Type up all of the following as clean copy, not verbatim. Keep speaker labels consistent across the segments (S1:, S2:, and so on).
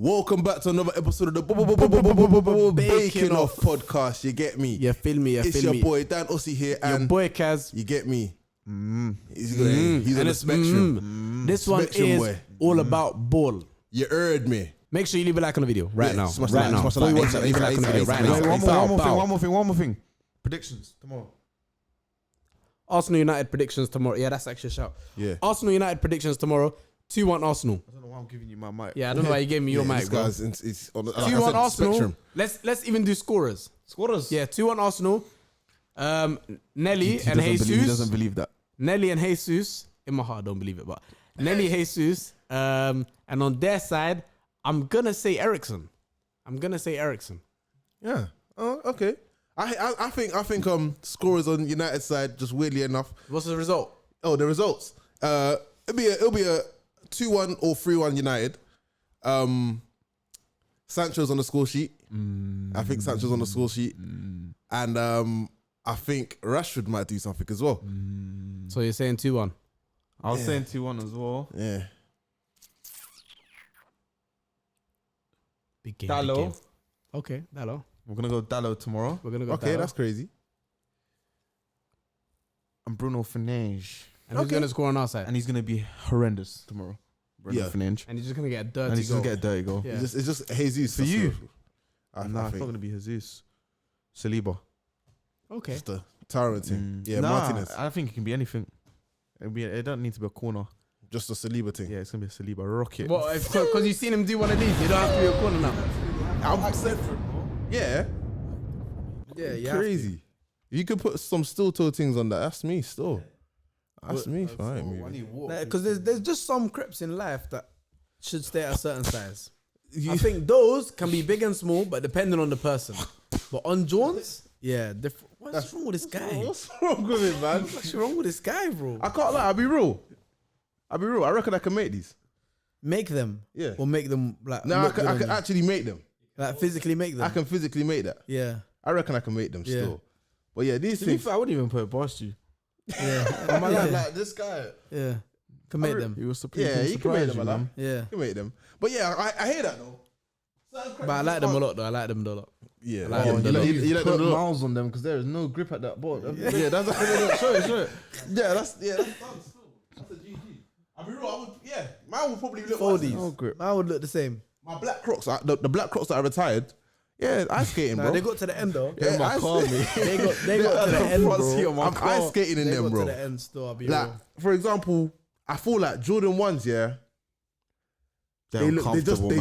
S1: Welcome back to another episode of the Baking Off podcast. You get me?
S2: You feel me?
S1: It's your boy Dan Ossie here, and
S2: your boy Kaz.
S1: you get me? He's on the spectrum.
S2: This one
S1: Spectrum
S2: is
S1: boy.
S2: all about ball.
S1: You heard me.
S2: Make sure you leave a like on the video right now.
S1: Smash
S2: Right
S1: the
S2: now.
S1: like, smash the
S2: Before you
S1: like.
S2: watch that, leave a like on the video right now.
S3: Wait, one more thing. Predictions tomorrow.
S2: Arsenal United predictions tomorrow. Yeah, that's actually a shout.
S1: Yeah.
S2: Arsenal United predictions tomorrow. 2-1 Arsenal.
S3: I don't know why I'm giving you my mic.
S2: Yeah, I don't know why you gave me your mic,
S1: This
S2: bro.
S1: guy's it's on the
S2: 2-1 Arsenal.
S1: spectrum.
S2: Let's even do scorers.
S3: Scorers.
S2: Yeah, 2-1 Arsenal. Nelly and
S3: He
S2: Jesus.
S3: doesn't believe that.
S2: Nelly and Jesus. In my heart, I don't believe it, but Nelly, Jesus. And on their side, I'm gonna say Ericsson.
S1: Yeah. Oh, okay. I think scorers on United side, just weirdly enough.
S2: What's the result?
S1: Oh, the results. It'll be a 2-1 or 3-1 United. Sancho's on the score sheet. I think Sancho's on the score sheet. And I think Rashford might do something as well.
S2: So you're saying 2-1?
S3: I was saying 2-1 as well.
S1: Yeah.
S2: Big game.
S3: Dallo.
S2: Big game. Okay, Dallo.
S3: We're gonna go Dallo tomorrow.
S2: We're gonna go.
S1: Okay,
S2: Dallo.
S1: that's crazy.
S3: And Bruno Fernandes.
S2: And who's gonna score on our side?
S3: And he's gonna be horrendous tomorrow. Bruno
S1: Yeah.
S3: Fernandes.
S2: And he's just gonna get a dirty
S3: And he's
S2: goal.
S3: gonna get a dirty goal.
S2: Yeah.
S1: It's just Jesus
S3: For you.
S1: I
S3: Nah, it's not
S1: think
S3: gonna be Jesus. Saliba.
S2: Okay.
S1: just the tyrant thing. Yeah,
S3: Nah,
S1: Martinez.
S3: I think it can be anything. It don't need to be a corner.
S1: Just a Saliba thing.
S3: Yeah, it's gonna be a Saliba rocket.
S2: Well, because you've seen him do one of these, you don't have to be a corner now.
S1: Yeah.
S2: Yeah,
S1: Crazy. You could put some steel toe things on that. That's me still. That's me. Fine.
S2: Because there's just some crips in life that should stay at a certain size. I think those can be big and small, but depending on the person. But on Jones, yeah, what's wrong with this guy?
S1: What's wrong with it, man?
S2: What's wrong with this guy, bro?
S1: I can't lie. I'll be real. I reckon I can make these.
S2: Make them,
S1: Yeah.
S2: or make them like.
S1: No, I
S2: look
S1: can
S2: good on you.
S1: actually make them.
S2: Like physically make them.
S1: I can physically make that.
S2: Yeah,
S1: I reckon I can make them
S2: Yeah.
S1: still. But yeah, these
S3: To be
S1: things.
S3: fair, I wouldn't even put it past you.
S2: yeah,
S1: Like this guy.
S2: yeah. Can make them.
S3: He was
S1: Yeah, you can make them, man.
S2: Yeah,
S1: You can make them. But yeah, I hear that though.
S2: but I like them a lot though. I like them a lot.
S1: Yeah,
S2: like
S1: yeah,
S2: them a
S1: you
S2: lot.
S1: you let them
S3: put
S1: look.
S3: miles on them because there is no grip at that ball.
S1: Yeah, that's show it. Yeah, that's done still. That's a GG. I'll be real. Mine would probably look like
S2: Foldies.
S3: No grip.
S2: I would look the same.
S1: my black Crocs. The black Crocs that I retired. Yeah, ice skating,
S2: Nah,
S1: bro.
S2: they got to the end though.
S1: Yeah, ice
S2: They got to the end, bro.
S1: I'm ice skating in
S2: They
S1: them,
S2: got
S1: bro.
S2: to the end still. I'll be
S1: Like,
S2: real.
S1: for example, I feel like Jordan 1s, yeah.
S3: They're
S1: They're mad uncomfortable.
S2: I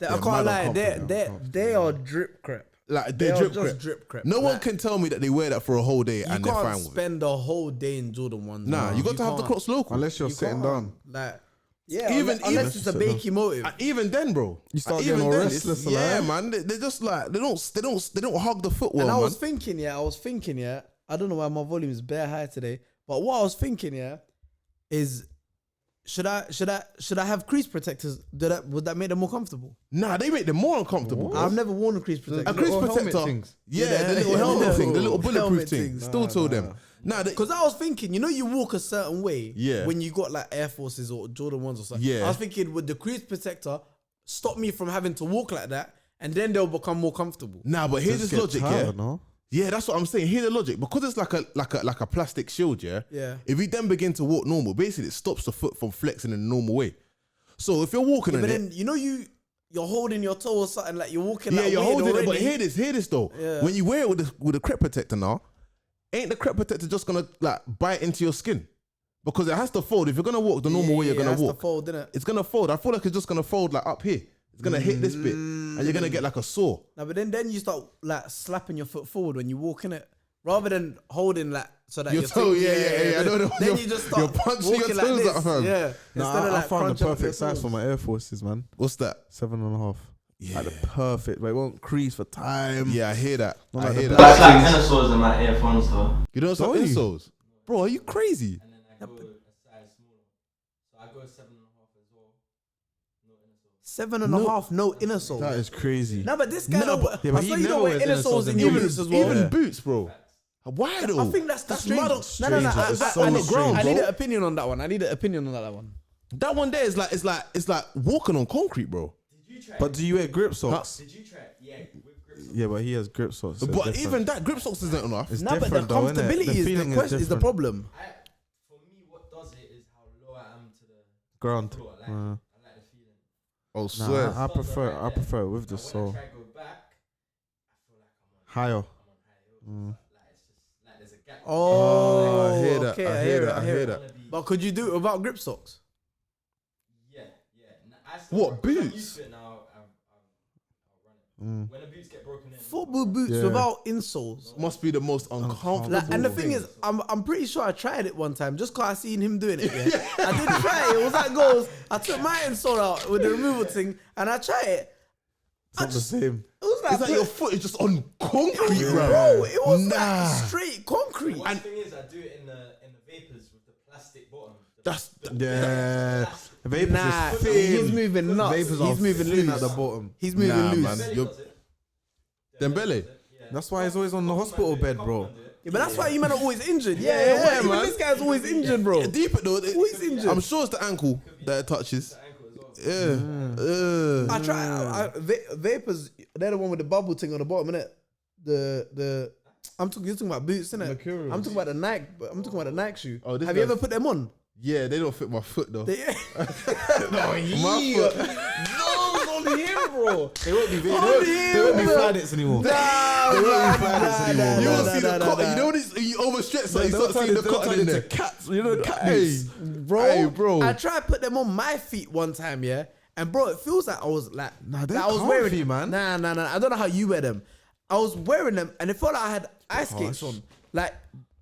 S1: They're
S2: can't
S1: mad
S2: lie.
S1: uncomfortable.
S2: They are drip crap.
S1: Like
S2: They
S1: they're
S2: are
S1: drip
S2: just
S1: crap.
S2: drip crap.
S1: No one
S2: Like,
S1: can tell me that they wear that for a whole day
S2: You
S1: and they're
S2: can't
S1: fine with it.
S2: spend the whole day in Jordan ones.
S1: Nah, you got to have the
S2: can't.
S1: Crocs local.
S3: Unless you're
S2: You
S3: sitting
S2: can't.
S3: down.
S2: Like, yeah,
S1: Even-
S2: unless it's a
S3: even-
S2: bakey motive.
S1: Even then, bro.
S3: You start
S1: even
S3: getting all
S1: then,
S3: restless,
S1: it's- Yeah,
S3: like.
S1: man. They're just like they don't hug the footwell,
S2: And I
S1: man.
S2: was thinking, I don't know why my volume is bare high today, but what I was thinking, is should I have crease protectors? Would that make them more comfortable?
S1: Nah, they make them more uncomfortable. bro.
S2: I've never worn a crease protector.
S1: A crease
S3: little helmet
S1: protector.
S3: things.
S1: Yeah, the little
S2: Yeah,
S1: helmet
S2: yeah.
S1: thing, the little bulletproof
S2: Helmet
S1: thing.
S2: things.
S1: Still told them. Nah,
S2: Because I was thinking, you walk a certain way
S1: Yeah.
S2: when you got like Air Forces or Jordan 1s or something.
S1: Yeah.
S2: I was thinking, would the crease protector stop me from having to walk like that and then they'll become more comfortable?
S1: nah, but here's this logic, yeah.
S3: No?
S1: Yeah, that's what I'm saying. Here's the logic. Because it's like a plastic shield, yeah.
S2: Yeah.
S1: If you then begin to walk normal, basically it stops the foot from flexing in a normal way. So if you're walking in
S2: But
S1: it,
S2: then, you're holding your toe or something, like you're walking
S1: yeah,
S2: like
S1: you're
S2: weird
S1: holding
S2: already.
S1: it. But hear this though.
S2: Yeah.
S1: When you wear it with a crep protector now, ain't the crep protector just gonna like bite into your skin? Because it has to fold. If you're gonna walk the normal way you're
S2: it
S1: gonna
S2: has to
S1: walk,
S2: fold, innit?
S1: it's gonna fold. I feel like it's just gonna fold like up here. It's gonna hit this bit, and you're gonna get like a sore.
S2: No, but then you start like slapping your foot forward when you walk in it, rather than holding like so that
S1: Your
S2: your
S1: toe,
S2: feet-
S1: yeah. I know
S2: Then
S1: you're-
S2: you just
S1: you're
S2: start
S1: punching your
S2: walking like
S1: toes
S2: this.
S1: out, fam.
S2: Yeah,
S3: Nah, I found the
S2: crunching up your
S3: perfect size
S2: toes.
S3: for my Air Forces, man.
S1: What's that?
S3: 7.5.
S1: Yeah.
S3: Like the perfect, but it won't crease for time.
S1: Yeah, I hear that.
S3: Not
S1: I
S3: like
S1: hear
S3: the
S1: that.
S4: That's like tennis soles in my earphones though.
S1: You know some
S3: Don't you?
S1: insoles, bro? Are you crazy?
S4: And then I go a size smaller. So I go 7.5 as well. No inner soles.
S2: 7.5, no inner sole.
S3: That is crazy.
S2: No, but this guy,
S1: No,
S2: but
S3: yeah, but
S2: I
S3: he
S2: saw you
S3: never
S2: don't wear
S3: wears
S2: inner
S3: inner
S2: soles
S3: soles
S2: in
S3: in
S2: your
S3: boots.
S2: boots as well.
S1: Even boots, bro. Why though?
S2: I think that's
S1: mad
S2: strange.
S1: on-
S2: No,
S3: strange, like, it's so
S2: I need
S3: strange,
S2: an
S3: bro.
S2: opinion on that one. I need an opinion on that one.
S1: That one there is like it's like walking on concrete, bro.
S4: Did you try?
S3: But do you wear grip socks?
S4: Did you try? Yeah, with grip socks.
S3: Yeah, but he has grip socks. so
S1: But
S3: different.
S1: even that grip socks isn't enough.
S3: It's
S2: No, but the
S3: different though, innit?
S2: comfortability
S3: The
S2: is
S3: feeling
S2: the question. Is the
S3: different.
S2: problem?
S4: For me, what does it is how low I am to the
S3: Ground.
S4: floor. I like the feeling.
S1: Oh,
S3: Nah,
S1: swear.
S3: I prefer it with the
S4: Now, when
S3: sole.
S4: I try to go back, I feel like I'm on
S3: Higher.
S4: I'm on high heels. Like it's just like there's a gap.
S2: Oh,
S1: I hear that.
S2: okay,
S1: I hear that. I
S2: I
S1: hear
S2: it.
S1: that.
S4: Wanna be-
S2: But could you do it without grip socks?
S4: Yeah. I still
S1: What,
S4: rock- 'cause I'm
S1: boots?
S4: used to it now. I'll run it. When the boots get broken in,
S2: Football boots
S3: Yeah.
S2: without insoles.
S1: Must be the most uncomfortable.
S2: Like, and the thing is, I'm pretty sure I tried it one time just because I seen him doing it. Yeah? I did try it. It was like goals. I took my insole out with the removal thing and I tried it.
S3: It's not the same.
S2: It was like,
S1: it's like your foot is just on concrete, bro.
S2: bro, it was
S1: Nah.
S2: like straight concrete.
S4: the worst thing is I do it in the vapors with the plastic bottom.
S1: That's
S3: Yeah. Vapors
S2: Nah,
S3: is
S2: he's
S3: thin.
S2: moving nuts.
S3: Vapors
S2: He's
S3: are
S2: moving
S3: thin
S2: loose
S3: at the bottom.
S2: He's moving
S1: Nah,
S2: loose.
S1: man.
S4: Dembele
S1: You're-
S4: does it.
S1: Dembele.
S4: Yeah.
S3: That's why he's always on the hospital bed, bro.
S2: Yeah, but that's why you men are always injured. Yeah,
S1: man.
S2: This guy's always injured, bro.
S1: Deep it though.
S2: Always injured.
S1: I'm sure it's the ankle that it touches.
S4: Ankle as well.
S1: Yeah.
S2: I try. Vapors. They're the one with the bubble thing on the bottom, innit? The. You're talking about boots, innit?
S3: Mercurials.
S2: I'm talking about the Nike. I'm talking about the Nike shoe.
S1: Oh, this
S2: Have you
S1: guy's-
S2: ever put them on?
S1: Yeah, they don't fit my foot though.
S2: They,
S1: My foot.
S3: No, only him, bro. They won't be. They
S2: Only
S3: won't be
S2: him,
S3: fly nets anymore.
S2: Nah,
S3: They won't be fly nets anymore.
S1: You
S3: bro.
S1: will see the cotton. You know this. You overstretch, so you start seeing the cotton in there.
S3: Cats, you know the cat
S1: Hey,
S3: boots.
S2: bro.
S1: Hey, bro.
S2: I tried to put them on my feet one time, yeah, and bro, it feels like I was like,
S3: Nah, they're
S2: like I was
S3: comfy,
S2: wearing
S3: man.
S2: Nah. I don't know how you wear them. I was wearing them, and it felt like I had ice skates on. Like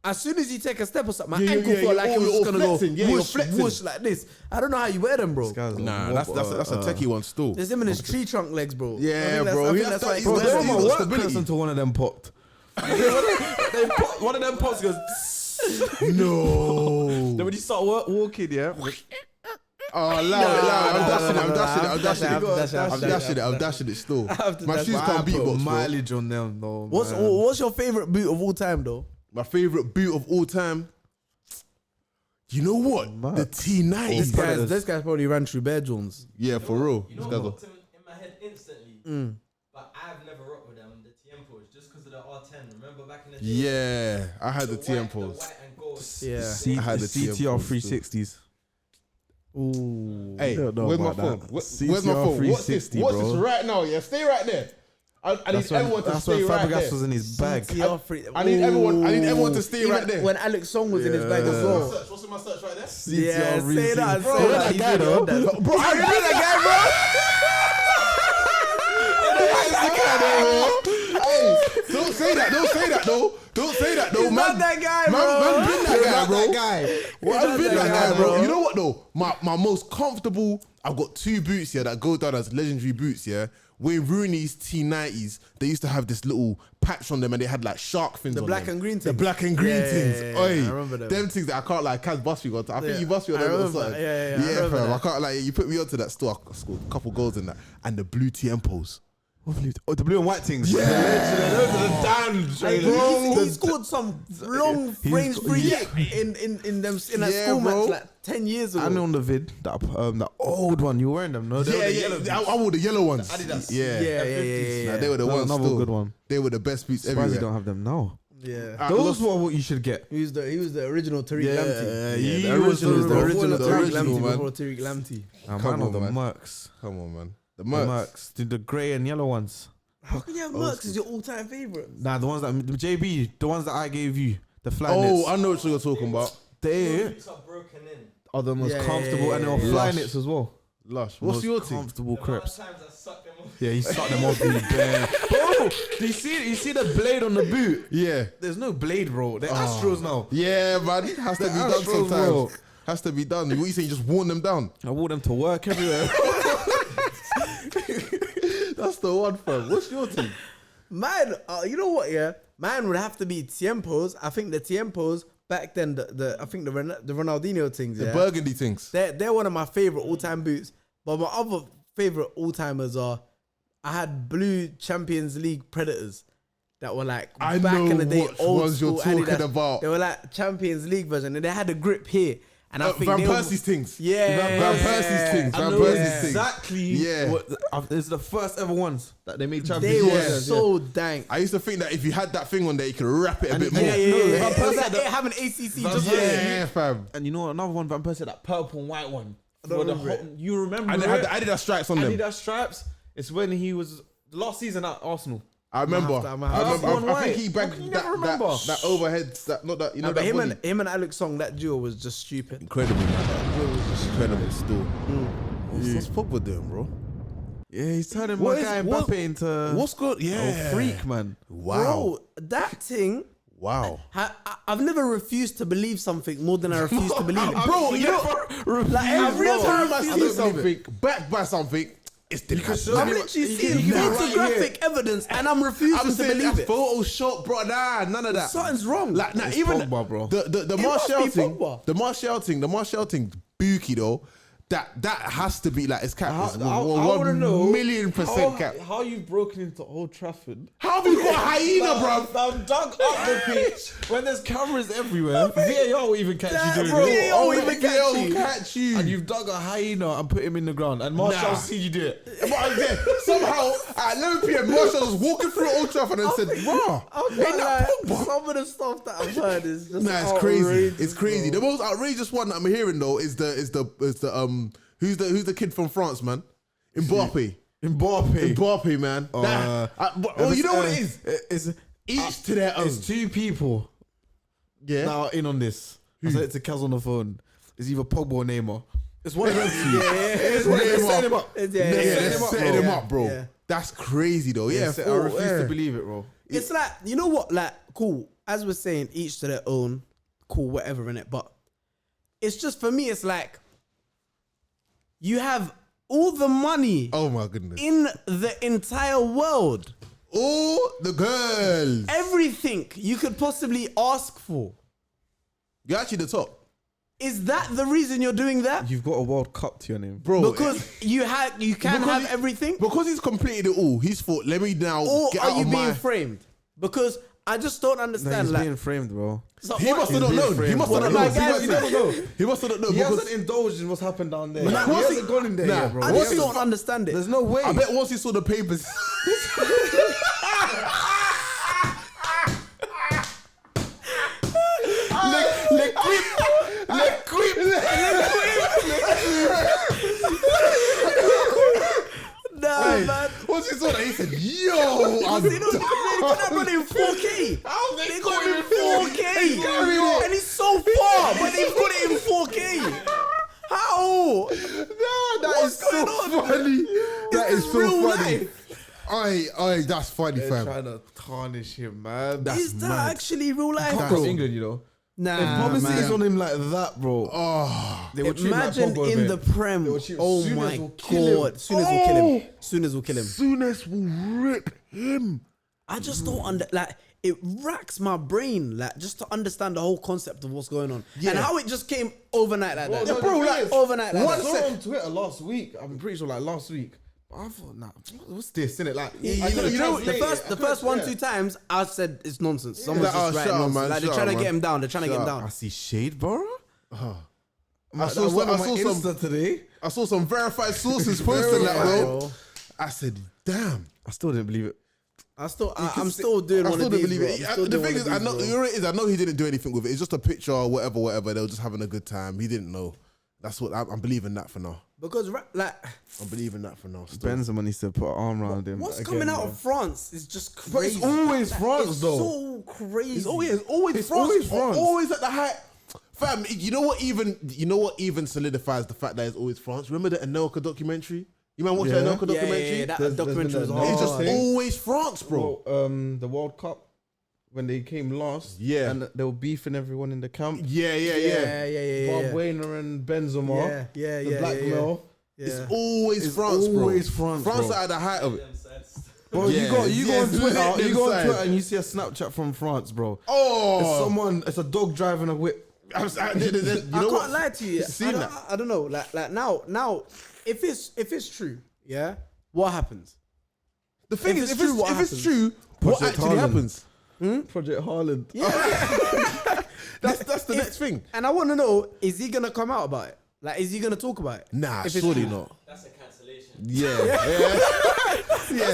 S2: as soon as you take a step or something, my
S1: Yeah,
S2: ankle
S1: yeah,
S2: felt like
S1: you're
S2: it was
S1: all
S2: just gonna
S1: flexing.
S2: go
S1: Yeah, you're
S2: whoosh,
S1: flexing.
S2: whoosh like this. I don't know how you wear them, bro.
S1: Nah, that's a techie one still.
S2: There's him in his tree trunk legs, bro.
S1: Yeah,
S2: I think that's-
S1: bro.
S2: I think
S1: He
S2: that's
S1: has
S2: why
S1: that-
S2: he's
S3: Bro,
S1: He's
S3: they're
S1: got
S3: on my
S1: stability.
S3: work close until one of them popped. One of them pops goes.
S1: No.
S3: Then when you start walking, yeah.
S1: Oh, allow it. I'm dashing it still. My shoes can't beat box, bro.
S3: mileage on them though.
S2: What's your favorite boot of all time, though?
S1: My favorite boot of all time. You know what?
S3: Mad.
S1: The T90s.
S2: This guy's probably ran through Bear Jones.
S1: Yeah, for real.
S4: You
S1: This
S4: know
S1: guy's
S4: what
S1: a-
S4: popped in my head instantly? But I've never rocked with them, the Tiempos, just because of the R10. Remember back in the day?
S1: Yeah, I had the
S4: white
S1: Tiempos.
S4: and gold.
S2: Yeah.
S1: I had the
S3: CTR
S1: TM
S3: 360s.
S2: Ooh.
S1: Hey,
S3: don't know
S1: where's my
S3: about
S1: phone?
S3: that.
S1: Where's
S3: CTR
S1: my phone? What's this?
S3: 360,
S1: What's this
S3: bro.
S1: right now? Yeah, stay right there. I need everyone to
S3: That's when
S1: stay right
S3: Fabregas
S1: there.
S3: was in his bag.
S1: I need everyone to stay right there.
S2: When Alex Song was in his bag as well.
S1: What's in my search right there?
S2: Yeah, say that.
S1: Bro,
S2: Say
S1: that
S2: that. He's
S1: guy,
S2: really
S1: though.
S2: on that.
S1: Bro, I remember that guy, bro. Hey, don't say that though.
S2: He's not that guy, bro.
S1: Man been that guy, bro.
S2: He's
S1: I've
S2: not
S1: been
S2: that
S1: that
S2: guy,
S1: guy, bro.
S2: bro.
S1: You know what though? My most comfortable. I've got two boots here that go down as legendary boots. Yeah, Wayne Rooney's T90s. They used to have this little patch on them, and they had like shark fins.
S2: The
S1: on
S2: black
S1: them.
S2: and green
S1: The
S2: things.
S1: black and green
S2: Yeah,
S1: things.
S2: yeah, yeah,
S1: Oi,
S2: I remember them.
S1: Them things that I can't like. Kaz bust me on. I think
S2: Yeah.
S1: you bust me on
S2: I
S1: them. or
S2: remember
S1: something.
S2: that. Yeah, I
S1: yeah,
S2: remember
S1: fam.
S2: that.
S1: I can't like. You put me onto that store. I scored a couple goals in that, and the blue Tiempos.
S3: Oh, the blue and white things.
S1: Yeah.
S3: Those are the down
S2: Hey,
S3: trainers.
S2: he scored some long range free kick in that
S1: Yeah,
S2: school
S1: bro.
S2: match like 10 years ago.
S3: And on the vid, that old one, you were wearing them, no? They were the yellow
S1: Yeah.
S3: boots.
S1: I wore the yellow ones.
S3: Adidas.
S1: Yeah.
S2: Yeah.
S1: Nah, they were the
S3: That was
S1: ones.
S3: another
S1: Still.
S3: good one.
S1: They were the best boots
S3: Surprised you
S1: everywhere.
S3: don't have them now.
S2: Yeah.
S3: Those were what you should get.
S2: He was the original Tariq Lamptey.
S3: he
S1: the
S3: was
S1: original,
S3: the
S1: the
S3: original
S2: Tariq
S1: original,
S2: Lamptey
S1: man.
S2: before Tariq Lamptey.
S3: Man
S1: Come
S3: of the
S1: on, man.
S3: Mercs.
S1: Come on, man. The
S3: The
S1: Mercs.
S3: Mercs. The grey and yellow ones.
S2: How can you have Mercs as your all-time favorite?
S3: Nah, the ones that, the JB, the ones that I gave you, the fly
S1: Oh,
S3: nets.
S1: I know what you're talking about.
S3: They
S4: Boots are broken in.
S3: are the most
S2: Yeah,
S3: comfortable, and they were
S1: yeah.
S3: fly
S1: Lush.
S3: nets as well.
S1: Lush. What's
S3: Most
S1: your team?
S3: comfortable
S4: The amount of
S3: crepes.
S4: times I sucked them off.
S3: Yeah, he sucked them off really bad. Bro, do you see the blade on the boot?
S1: Yeah.
S3: There's no blade, bro. They're Astros now.
S1: Yeah, man. Has to be done
S3: Astros,
S1: sometimes.
S3: bro.
S1: Has to be done. What you saying? Just worn them down.
S3: I wore them to work everywhere.
S1: That's the one, fam. What's your team?
S2: Mine, you know what? Yeah, mine would have to be Tiempos. I think the Tiempos back then, the Ronaldinho things.
S1: The
S2: Yeah,
S1: burgundy things.
S2: they're one of my favorite all-time boots. But my other favorite all-timers are, I had blue Champions League Predators that were like
S1: I
S2: back
S1: know
S2: in the day,
S1: what
S2: old
S1: ones you're
S2: school
S1: talking
S2: Adidas.
S1: about.
S2: They were like Champions League version, and they had a grip here. And I think
S1: Van
S2: they'll-
S1: Persie's things.
S2: Yeah.
S1: Van Persie's things.
S3: I
S1: Van
S3: know
S1: Persie's things.
S3: exactly.
S1: Yeah.
S3: It's the first ever ones that they made
S2: They
S3: champions.
S2: were so dank.
S1: I used to think that if you had that thing on there, you could wrap it a bit more.
S2: Yeah.
S3: No, Van
S2: It was
S3: Persie
S2: like
S3: had
S2: they have an ACC just
S1: Yeah, fam.
S3: And you know another one, Van Persie, that purple and white one.
S2: don't
S3: For the
S2: remember
S3: whole- you remember
S1: I
S3: it?
S1: did that stripes on them.
S3: Adidas stripes. It's when he was last season at Arsenal.
S1: I remember.
S2: I might have to-
S1: I think he
S3: How
S1: bagged
S3: can you
S1: that,
S3: never remember?
S1: that overhead, not that, you know,
S2: But
S1: that body.
S2: him and Alex Song, that duo was just stupid.
S1: Incredible, man. Incredible still. What's Pogba doing, bro?
S3: Yeah, he's turning
S1: What
S3: my
S1: is-
S3: guy
S1: what-
S3: Mbappe into
S1: What's good? Yeah.
S3: a freak, man.
S1: Wow.
S2: Bro, that thing.
S1: Wow.
S2: I've never refused to believe something more than I refuse to believe it.
S1: Bro, you know,
S2: Like every time I see
S1: something backed by something, it's different.
S2: I'm literally seeing
S3: you can right
S2: photographic evidence and I'm refusing
S1: I'm
S2: to
S1: saying
S2: believe
S1: that's
S2: it.
S1: Photoshop, bro. Nah, none of that.
S2: Something's wrong.
S1: Like, nah,
S3: It's
S1: even
S3: Pogba, bro.
S1: the
S2: It
S1: Martial
S2: must be
S1: thing,
S2: Pogba.
S1: the Martial thing, Buki though. That has to be like it's cap. It's
S3: I want to know
S1: 1,000,000% cap.
S3: how you've broken into Old Trafford.
S1: How have you got a hyena, bro?
S3: I've dug up the pitch when there's cameras everywhere. VAR will even catch you doing
S2: bro,
S3: it.
S2: VAR will even catch you.
S3: And you've dug a hyena and put him in the ground. And Marshall
S1: Nah.
S3: see you do it.
S1: But again, somehow at 11 p.m. Marshall was walking through Old Trafford and said, "Bro, ain't that Pogba?"
S2: Some of the stuff that I've heard is just
S1: Nah, it's crazy.
S2: outrageous,
S1: It's crazy.
S2: bro.
S1: The most outrageous one that I'm hearing though is the who's the kid from France, man? Mbappe. Mbappe, man. You know what it is?
S3: It's
S1: Each to their own.
S3: It's two people
S1: Yeah.
S3: that are in on this. I said it to Kaz on the phone. It's either Pogba or Neymar. It's one of them two.
S1: It's
S3: They're
S1: Neymar.
S3: setting him up.
S2: Yeah,
S1: They're setting him up, bro.
S2: Yeah.
S1: That's crazy though. Yeah,
S3: I refuse to believe it, bro.
S2: It's like, you know what, like, cool. As we're saying, each to their own, cool, whatever in it. But it's just, for me, it's like, you have all the money
S1: Oh my goodness.
S2: in the entire world.
S1: All the girls.
S2: Everything you could possibly ask for.
S1: You're actually the top.
S2: Is that the reason you're doing that?
S3: You've got a World Cup to your name.
S1: Bro.
S2: Because you can
S1: Because
S2: have
S1: he-
S2: everything?
S1: Because he's completed it all, he's thought, let me now
S2: Or
S1: get
S2: are
S1: out
S2: you
S1: of
S2: being
S1: my...
S2: framed? Because I just don't
S3: No,
S2: understand.
S3: he's
S2: Like,
S3: being framed, bro.
S2: so
S1: He
S2: what-
S1: must have not known. He must have not
S2: What
S1: known.
S2: am I
S1: He
S2: guessing?
S1: must have known. He must have not known.
S3: He
S1: because-
S3: hasn't indulged in what's happened down there.
S1: Nah,
S3: he
S1: once
S3: hasn't gone in there
S1: nah,
S3: yet, bro.
S2: I
S1: Once
S2: just
S1: he-
S2: don't understand it.
S3: There's no way.
S1: I bet once he saw the papers...
S2: Nah, man.
S1: Once he saw that, he said, yo, I'm
S2: They could have run in 4K.
S1: How
S2: They
S1: they
S2: got
S1: got
S2: him in
S1: him
S2: 4K.
S1: in
S2: And he's so far, but they've got it in 4K. How?
S1: that
S2: What's
S1: is so
S2: going on?
S1: funny. That
S2: Is
S1: is
S2: this
S1: so
S2: real
S1: funny.
S2: life?
S1: Aye, that's funny,
S3: They're
S1: fam.
S3: trying to tarnish him, man.
S2: Is that actually real life,
S3: Come
S2: bro?
S3: from England, you know.
S2: Nah,
S3: If publicity
S2: man.
S3: is on him like that, bro.
S1: Oh,
S3: They will treat him like
S2: Imagine
S3: Pogba
S2: in
S3: event.
S2: the Prem.
S3: They will treat-
S2: Oh
S3: Souness
S2: my
S3: will kill him.
S2: God. Souness will kill him. Souness will kill him.
S1: Souness will rip him.
S2: I just don't like it racks my brain like just to understand the whole concept of what's going on and how it just came overnight like that.
S3: no,
S1: bro,
S3: the
S1: like,
S3: thing is,
S2: overnight like
S3: I
S2: that.
S3: saw it on Twitter last week. I'm pretty sure, like last week. But I thought, nah, what's this? Innit? Like, I couldn't
S2: You know,
S3: translate it.
S2: the first 1-2 times I said it's nonsense. Someone's
S1: Like,
S2: just
S1: oh,
S2: writing
S1: shut up,
S2: nonsense.
S1: man,
S2: Like they're
S1: shut
S2: trying
S1: up,
S2: to get
S1: man.
S2: him down. They're trying to get him
S1: Shut
S2: down.
S3: I see shade, bro.
S1: I
S3: I
S1: saw
S3: went on my
S1: some-
S3: Insta today.
S1: I saw some verified sources posting that, bro.
S2: Bro.
S1: I said, damn.
S3: I still didn't believe it.
S2: I'm still doing
S1: I
S2: one
S1: still
S2: of
S1: don't
S2: these.
S1: believe
S2: Bro.
S1: it.
S2: I'm still
S1: The
S2: doing
S1: thing
S2: one
S1: is,
S2: of
S1: I
S2: these,
S1: know,
S2: bro.
S1: you know what it is? I know he didn't do anything with it. It's just a picture or whatever. They were just having a good time. He didn't know. That's what I'm believing that for now.
S2: Because like
S1: I'm believing that for now. Still.
S3: Benzema needs to put an arm around him.
S2: what's
S3: again,
S2: coming out
S3: bro.
S2: of France is just
S3: But
S2: crazy.
S3: it's always France,
S2: it's
S3: though.
S2: so crazy.
S1: It's always
S3: It's
S1: France.
S3: always France.
S1: Always at the height. Fam, you know what even solidifies the fact that it's always France? Remember the Anelka documentary? You man watch the
S3: Yeah.
S1: Anelka documentary?
S2: That
S3: There's
S2: documentary was
S3: been
S2: hard.
S1: It's just
S3: thing.
S1: always France, bro.
S3: Well, the World Cup when they came last.
S1: Yeah.
S3: and they were beefing everyone in the camp.
S1: Yeah.
S3: Valbuena and Benzema.
S2: Yeah,
S3: the blackmail.
S1: It's always
S3: It's
S1: France, bro.
S3: always France,
S1: France
S3: bro.
S1: are at the height of it.
S3: Bro,
S1: Yeah,
S3: you go on
S1: yes,
S3: Twitter,
S1: let them
S3: you go on
S1: side.
S3: Twitter and you see a Snapchat from France, bro.
S1: Oh,
S3: It's a dog driving a whip.
S1: you know
S2: I
S1: what?
S2: can't lie to you.
S1: Seen that?
S2: I don't know. Like now, if it's true, yeah, what happens?
S1: The thing
S2: If
S1: is,
S2: it's
S1: if
S2: true, what
S1: it's
S2: happens?
S1: true, what
S3: Project
S1: actually
S3: Haaland.
S1: happens?
S3: Project Haaland.
S1: That's the next thing.
S2: And I want to know, is he gonna come out about it? Like, is he gonna talk about it?
S1: Nah,
S2: If it's
S1: surely
S2: true.
S1: not.
S4: That's a cancellation.
S1: Yeah.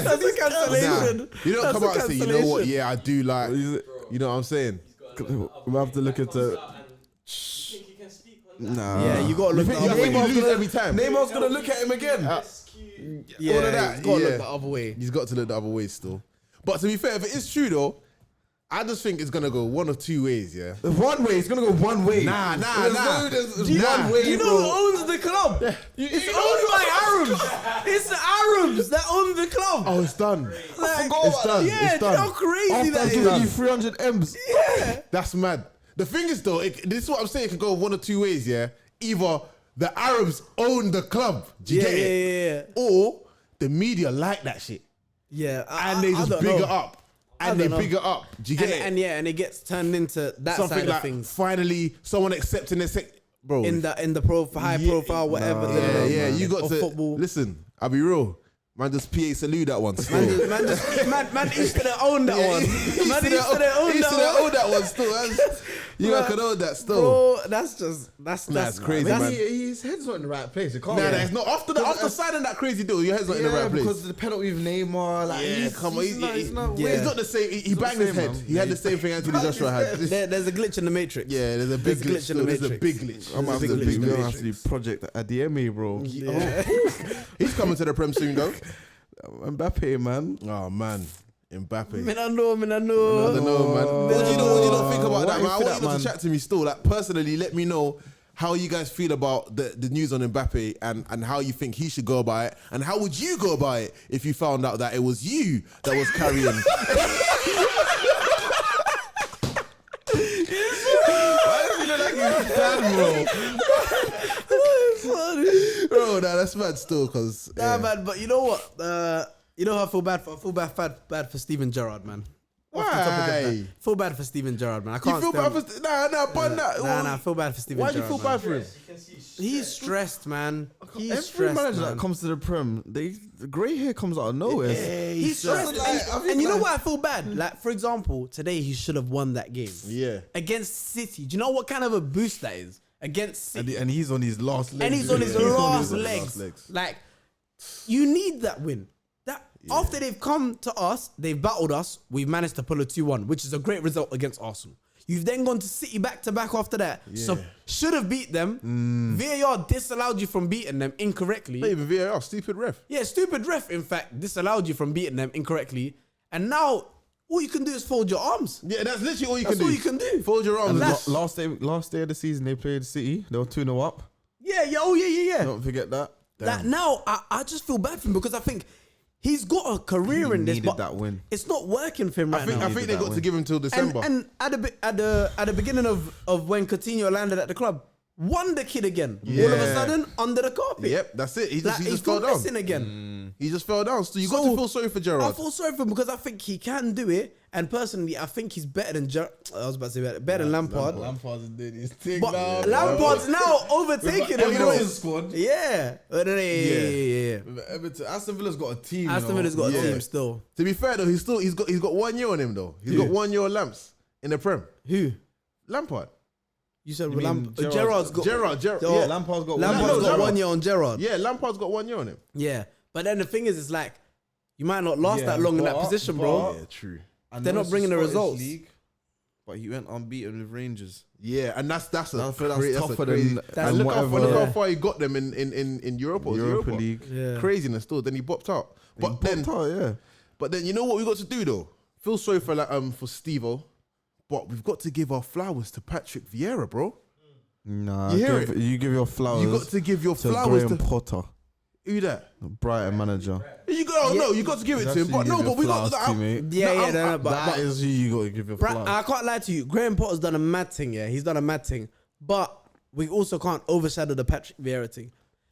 S2: That's a cancellation.
S1: Nah. You don't
S2: That's
S1: come
S2: a
S1: out and say, you know what?
S2: cancellation.
S1: Yeah, I do like. You know what I'm saying?
S3: We have to look into.
S4: You think he can speak on that?
S3: Nah.
S2: Yeah, you gotta look
S1: You
S2: the
S1: think
S2: other
S1: you
S2: way.
S1: lose every time?
S3: Neymar's gonna look at him again.
S2: Yeah,
S1: all of that,
S2: he's gotta
S1: yeah.
S2: look the other way.
S1: He's got to look the other way still. But to be fair, if it is true though, I just think it's gonna go one of two ways. Yeah.
S3: One way. It's gonna go one way.
S1: Nah.
S3: There's
S1: Nah.
S3: one way.
S2: Do you know
S3: bro.
S2: who owns the club? It's owned by Arabs. It's the Arabs that own the club.
S1: Oh, it's done.
S2: Like,
S1: It's done.
S2: Yeah,
S1: It's
S2: do you know
S1: done.
S2: how crazy
S3: After
S2: that
S3: giving you
S2: is?
S3: 300 M's.
S2: Yeah.
S1: That's mad. The thing is though, this is what I'm saying. It can go one of two ways. Yeah. Either the Arabs own the club. Do you
S2: Yeah,
S1: get it?
S2: yeah.
S1: Or the media like that shit.
S2: Yeah,
S1: And they just big it up. And they
S2: don't know.
S1: big it up. Do you get it?
S2: And it gets turned into that
S1: Something
S2: side
S1: like
S2: of things
S1: finally someone accepting their bro.
S2: in the high profile whatever.
S1: Yeah, you got
S2: of
S1: to
S2: football.
S1: listen. I'll be real. Man, just PA salute that one. Still.
S2: Man used to own that one. Man used to own that one.
S1: Still. You can own that still.
S2: Bro, that's
S1: crazy,
S2: that's-
S1: man.
S3: His head's not in the right place. It can't
S1: Nah,
S3: be.
S1: it's not. After signing that crazy deal, your head's not in the right place.
S3: because of the penalty with Neymar. Like,
S1: Yeah, come on.
S3: he's not
S1: He's
S2: yeah.
S1: not the same. He
S3: not
S1: banged
S3: the
S1: his
S3: same,
S1: head.
S3: man.
S1: He had the same thing Anthony Joshua had.
S2: There's a glitch in the matrix.
S1: Yeah, there's a big
S2: There's a
S1: glitch.
S2: glitch in the
S1: There's a
S2: matrix.
S1: big glitch.
S3: I'm
S1: There's a
S3: having
S1: big
S3: to
S1: glitch.
S3: do Project Adiemi, bro.
S1: He's coming to the Prem soon, though.
S3: Mbappe, man.
S1: Oh man, Mbappe.
S2: I know.
S1: I don't know, man. What do you not think about that, man? I
S3: you
S1: want you
S3: man?
S1: to chat to me still. Like personally, let me know how you guys feel about the news on Mbappe and how you think he should go about it, and how would you go about it if you found out that it was you that was carrying. Bro, nah, that's mad still, cause
S2: Nah, man, but you know what? You know how I feel bad for? I feel bad for Steven Gerrard, man. Off the topic of that.
S1: why?
S2: Feel bad for Steven Gerrard, man. I
S1: You
S2: can't
S1: feel
S2: stand.
S1: bad for but
S2: Nah, I feel bad for Steven
S1: Why do
S2: Gerrard.
S1: you feel bad for him?
S4: You can see
S2: He's stressed, man. He's
S3: Every
S2: stressed,
S3: manager
S2: man.
S3: that comes to the Prem, the grey hair comes out of nowhere.
S2: He's stressed. And you know why I feel bad? Like, for example, today he should have won that game.
S1: Yeah.
S2: Against City. Do you know what kind of a boost that is? Against City.
S3: And he's on his last leg.
S2: And he's on his last legs. Like, you need that win. After they've come to us, they've battled us, we've managed to pull a 2-1, which is a great result against Arsenal. You've then gone to City back-to-back after that. So, should have beat them. VAR disallowed you from beating them incorrectly.
S1: Not even VAR, stupid ref.
S2: Yeah, stupid ref, in fact, disallowed you from beating them incorrectly. And now, all you can do is fold your arms.
S1: Yeah, that's literally all you
S2: That's
S1: can do.
S2: all you can do.
S1: Fold your arms.
S3: And
S2: That's-
S3: last day of the season, they played City. They were 2-0 up.
S2: Yeah.
S3: Don't forget that.
S2: Like, now, I just feel bad for him because I think he's got a career in this,
S3: needed
S2: but
S3: that win.
S2: it's not working for him right now.
S1: I think they got to give him till December.
S2: And at the beginning of when Coutinho landed at the club, won the kid again. All of a sudden, under the carpet.
S1: Yep, that's it. He
S2: Like,
S1: just fell down.
S2: progressing again.
S1: He just fell down. So you got to feel sorry for
S2: I
S1: Gerrard.
S2: feel sorry for him because I think he can do it. And personally, I think he's better than I was about to say better than Lampard.
S3: Lampard's doing his thing
S2: But Lampard's now overtaking him. bro.
S3: squad.
S2: Yeah. Yeah.
S3: Everton, Aston Villa's got a team.
S2: Aston Villa's got a
S1: Yeah.
S2: team still.
S1: To be fair though, he's got 1 year on him though. He's got 1 year on Lamps in the Prem.
S2: Who?
S1: Lampard.
S2: You said
S3: mean
S2: Gerrard's got
S1: Gerrard.
S2: Oh,
S1: Yeah.
S3: Lampard's got
S2: Lampard's got
S1: Gerrard.
S2: 1 year on Gerrard.
S1: Yeah, Lampard's got 1 year on him.
S2: Yeah. But then the thing is, it's like, you might not last that long in that position, bro.
S1: Yeah, true.
S3: And
S2: They're not
S3: it's
S2: bringing the
S3: Scottish
S2: results.
S3: League, but he went unbeaten with Rangers.
S1: Yeah, and that's
S3: I feel that's tougher
S1: crazy.
S3: than
S1: And look
S3: whatever.
S1: how far he got them in Europe or
S3: Europa League.
S2: Yeah.
S1: Craziness still. Then he bopped out. But then you know what we got to do though? Feel sorry for Steve-O, but we've got to give our flowers to Patrick Vieira, bro.
S3: Nah,
S1: You hear
S3: you give your flowers.
S1: You got to give your
S3: to
S1: flowers
S3: Graham
S1: to
S3: Potter,
S1: who that?
S3: the Brighton manager.
S1: You got no, you got to give it to him. But no, but we got
S3: that. That is who you got to give your flowers.
S2: I can't lie to you. Graham Potter's done a mad thing, yeah. He's done a mad thing. But we also can't overshadow the Patrick Vieira thing.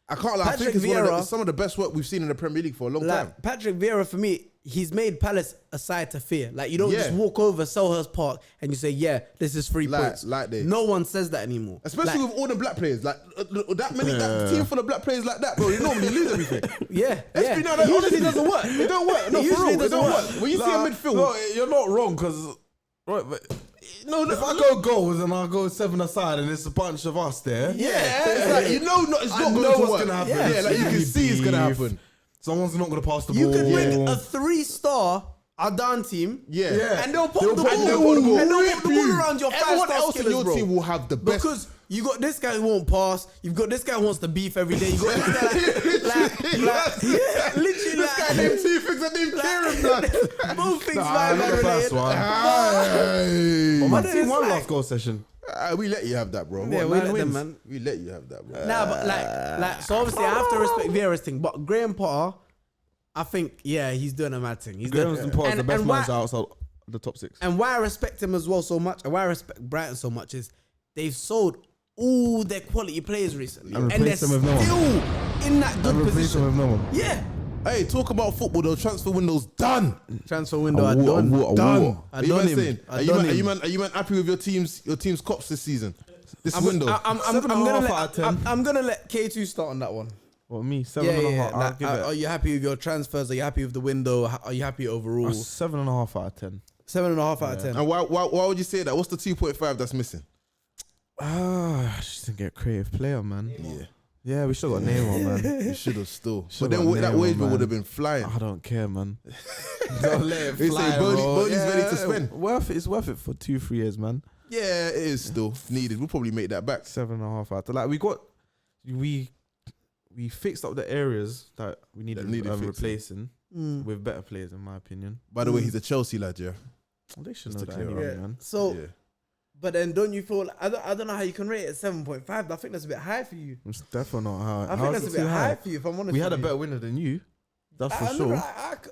S1: I can't lie. I
S2: Patrick
S1: think it's
S2: Vieira-
S1: some of the best work we've seen in the Premier League for a long time.
S2: Like, Patrick Vieira, for me, he's made Palace a side to fear. Like, you don't just
S1: Yeah.
S2: walk over Selhurst Park and you say, yeah, this is 3 points.
S1: like this.
S2: No one says that anymore.
S1: Especially
S2: Like,
S1: with all the black players, that team full of black players like that, bro. You normally lose everything.
S2: yeah.
S1: Let's be
S2: It
S1: honest,
S2: usually
S1: honestly,
S2: doesn't work.
S1: It don't work. No,
S2: It
S1: for
S2: usually
S1: real, it
S2: doesn't
S1: don't
S2: work.
S1: work. When you see a midfield,
S3: No, you're not wrong because Right, but no, if I go goals and I go 7 aside and it's a bunch of us there,
S1: It's like, it's not going to
S3: what's
S1: work.
S3: gonna happen.
S1: Yeah, like you can see it's going to happen.
S3: Someone's not gonna pass the
S2: You
S3: ball.
S2: could bring a 3-star Adan team,
S1: Yeah.
S2: and they'll pop the ball,
S1: and they'll put the ball.
S2: and they'll put the ball around your 5-star
S1: Everyone else in
S2: killers,
S1: your
S2: bro.
S1: team will have the best.
S2: Because you got this guy who won't pass, you've got this guy who wants to beef every day. You got this guy literally
S1: This guy named two things and named Kieran, blood.
S2: both things
S3: Nah, not the first one.
S1: Hey.
S3: My
S2: But
S3: team
S2: it's
S3: won
S2: like-
S3: last goal session.
S1: We let you have that, bro.
S2: Yeah, we let them, man.
S1: We let you have that, bro.
S2: Nah, but like, so obviously I have to respect Vieira's thing, but Graham Potter, I think, yeah, he's doing a mad thing. He's
S3: Graham's
S2: doing,
S3: Potter's the best
S2: and
S3: man
S2: why-
S3: outside the top 6.
S2: And why I respect him as well so much, and why I respect Brighton so much is they've sold all their quality players recently,
S3: And
S2: and they're
S3: replaced them with no one.
S2: still in that good position.
S3: With no one.
S2: Yeah,
S1: Hey, talk about football though. Transfer window's done.
S2: transfer window.
S3: A
S2: I
S3: war,
S2: done.
S3: a war, a
S2: Done.
S3: war.
S2: I
S1: Are you
S2: done
S1: man
S2: him.
S1: saying?
S2: I
S1: Are you
S2: done
S1: man,
S2: him.
S1: are you man happy with your team's cops this season? This
S2: I'm,
S1: window.
S2: I'm
S3: 7.5 out of 10.
S2: I'm gonna let K2 start on that one.
S3: What, me?
S2: Yeah,
S3: 7.5.
S2: yeah.
S3: I'll
S2: Like,
S3: give
S2: are
S3: it
S2: you happy with your transfers? Are you happy with the window? Are you happy overall?
S3: 7.5 out of 10.
S2: 7.5 out of 10.
S1: And why would you say that? What's the 2.5 that's missing?
S3: I just didn't get a creative player, man.
S1: Yeah,
S3: Yeah, we should have got Neymar, man.
S1: you should have still. But
S3: Should've
S1: then
S3: got
S1: that
S3: Neymar,
S1: wage bill
S3: man.
S1: would have been flying.
S3: I don't care, man. Don't let it
S1: They
S3: fly,
S1: say
S3: bro.
S1: Boney's ready to spend.
S3: Worth it. It's worth it for 2-3 years, man.
S1: Yeah, it is still needed. We'll probably make that back.
S3: 7.5 out. Like we fixed up the areas that we needed,
S1: That needed fixing.
S3: replacing with better players, in my opinion.
S1: By the way, he's a Chelsea lad, yeah.
S3: Well, they should
S1: Just
S3: know
S1: to
S3: that
S1: clear
S3: anyway,
S2: Yeah.
S3: man.
S2: So,
S1: Yeah.
S2: but then don't you feel? I don't know how you can rate it at 7.5. I think that's a bit high for you.
S3: It's definitely not how.
S2: I
S3: how
S2: think
S3: is
S2: that's
S3: it
S2: a bit
S3: too
S2: high for you. If I'm honest,
S3: We had a
S2: with you.
S3: better winner than you. That's for
S2: No,
S3: sure.
S2: no,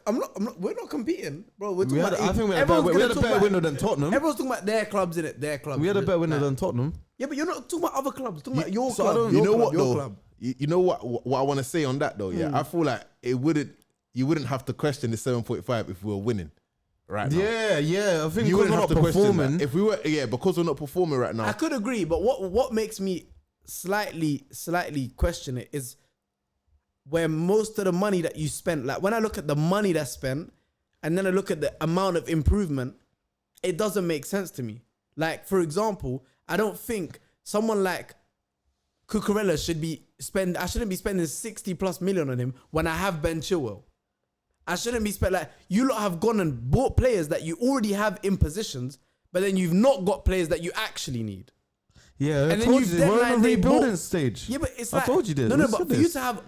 S2: I'm not. We're not competing, bro. We're talking
S3: We had,
S2: about.
S3: I think we had a
S2: everyone's
S3: better, we
S2: gonna
S3: had a
S2: talk
S3: better
S2: about-
S3: winner than Tottenham.
S2: Everyone's talking about their clubs, in it. Their clubs.
S3: We had a better winner
S2: Nah.
S3: than Tottenham.
S2: Yeah, but you're not talking about other clubs. Talking about your
S3: so I
S2: club.
S3: don't-
S1: You
S2: your
S1: know
S2: club,
S1: what
S2: your
S1: though?
S2: club.
S1: You know what I want to say on that though. Yeah, I feel like you wouldn't have to question the 7.5 if we were winning right now.
S3: Yeah. I think
S1: You
S3: because
S1: wouldn't
S3: we're
S1: have
S3: not
S1: to question
S3: performing.
S1: that. If we were, because we're not performing right now.
S2: I could agree, but what makes me slightly question it is where most of the money that you spent, like when I look at the money that's spent and then I look at the amount of improvement, it doesn't make sense to me. Like, for example, I don't think someone like Cucurella I shouldn't be spending 60 plus million on him when I have Ben Chilwell. I shouldn't be like, you lot have gone and bought players that you already have in positions, but then you've not got players that you actually need.
S3: Yeah,
S2: And
S3: I
S2: then
S3: told
S2: you've
S3: you, we're in
S2: deadline
S3: a
S2: day
S3: rebuilding
S2: bought-
S3: stage.
S2: Yeah, but it's
S3: I
S2: like,
S3: told you this.
S2: No,
S3: We
S2: but
S3: said
S2: for you
S3: this.
S2: to have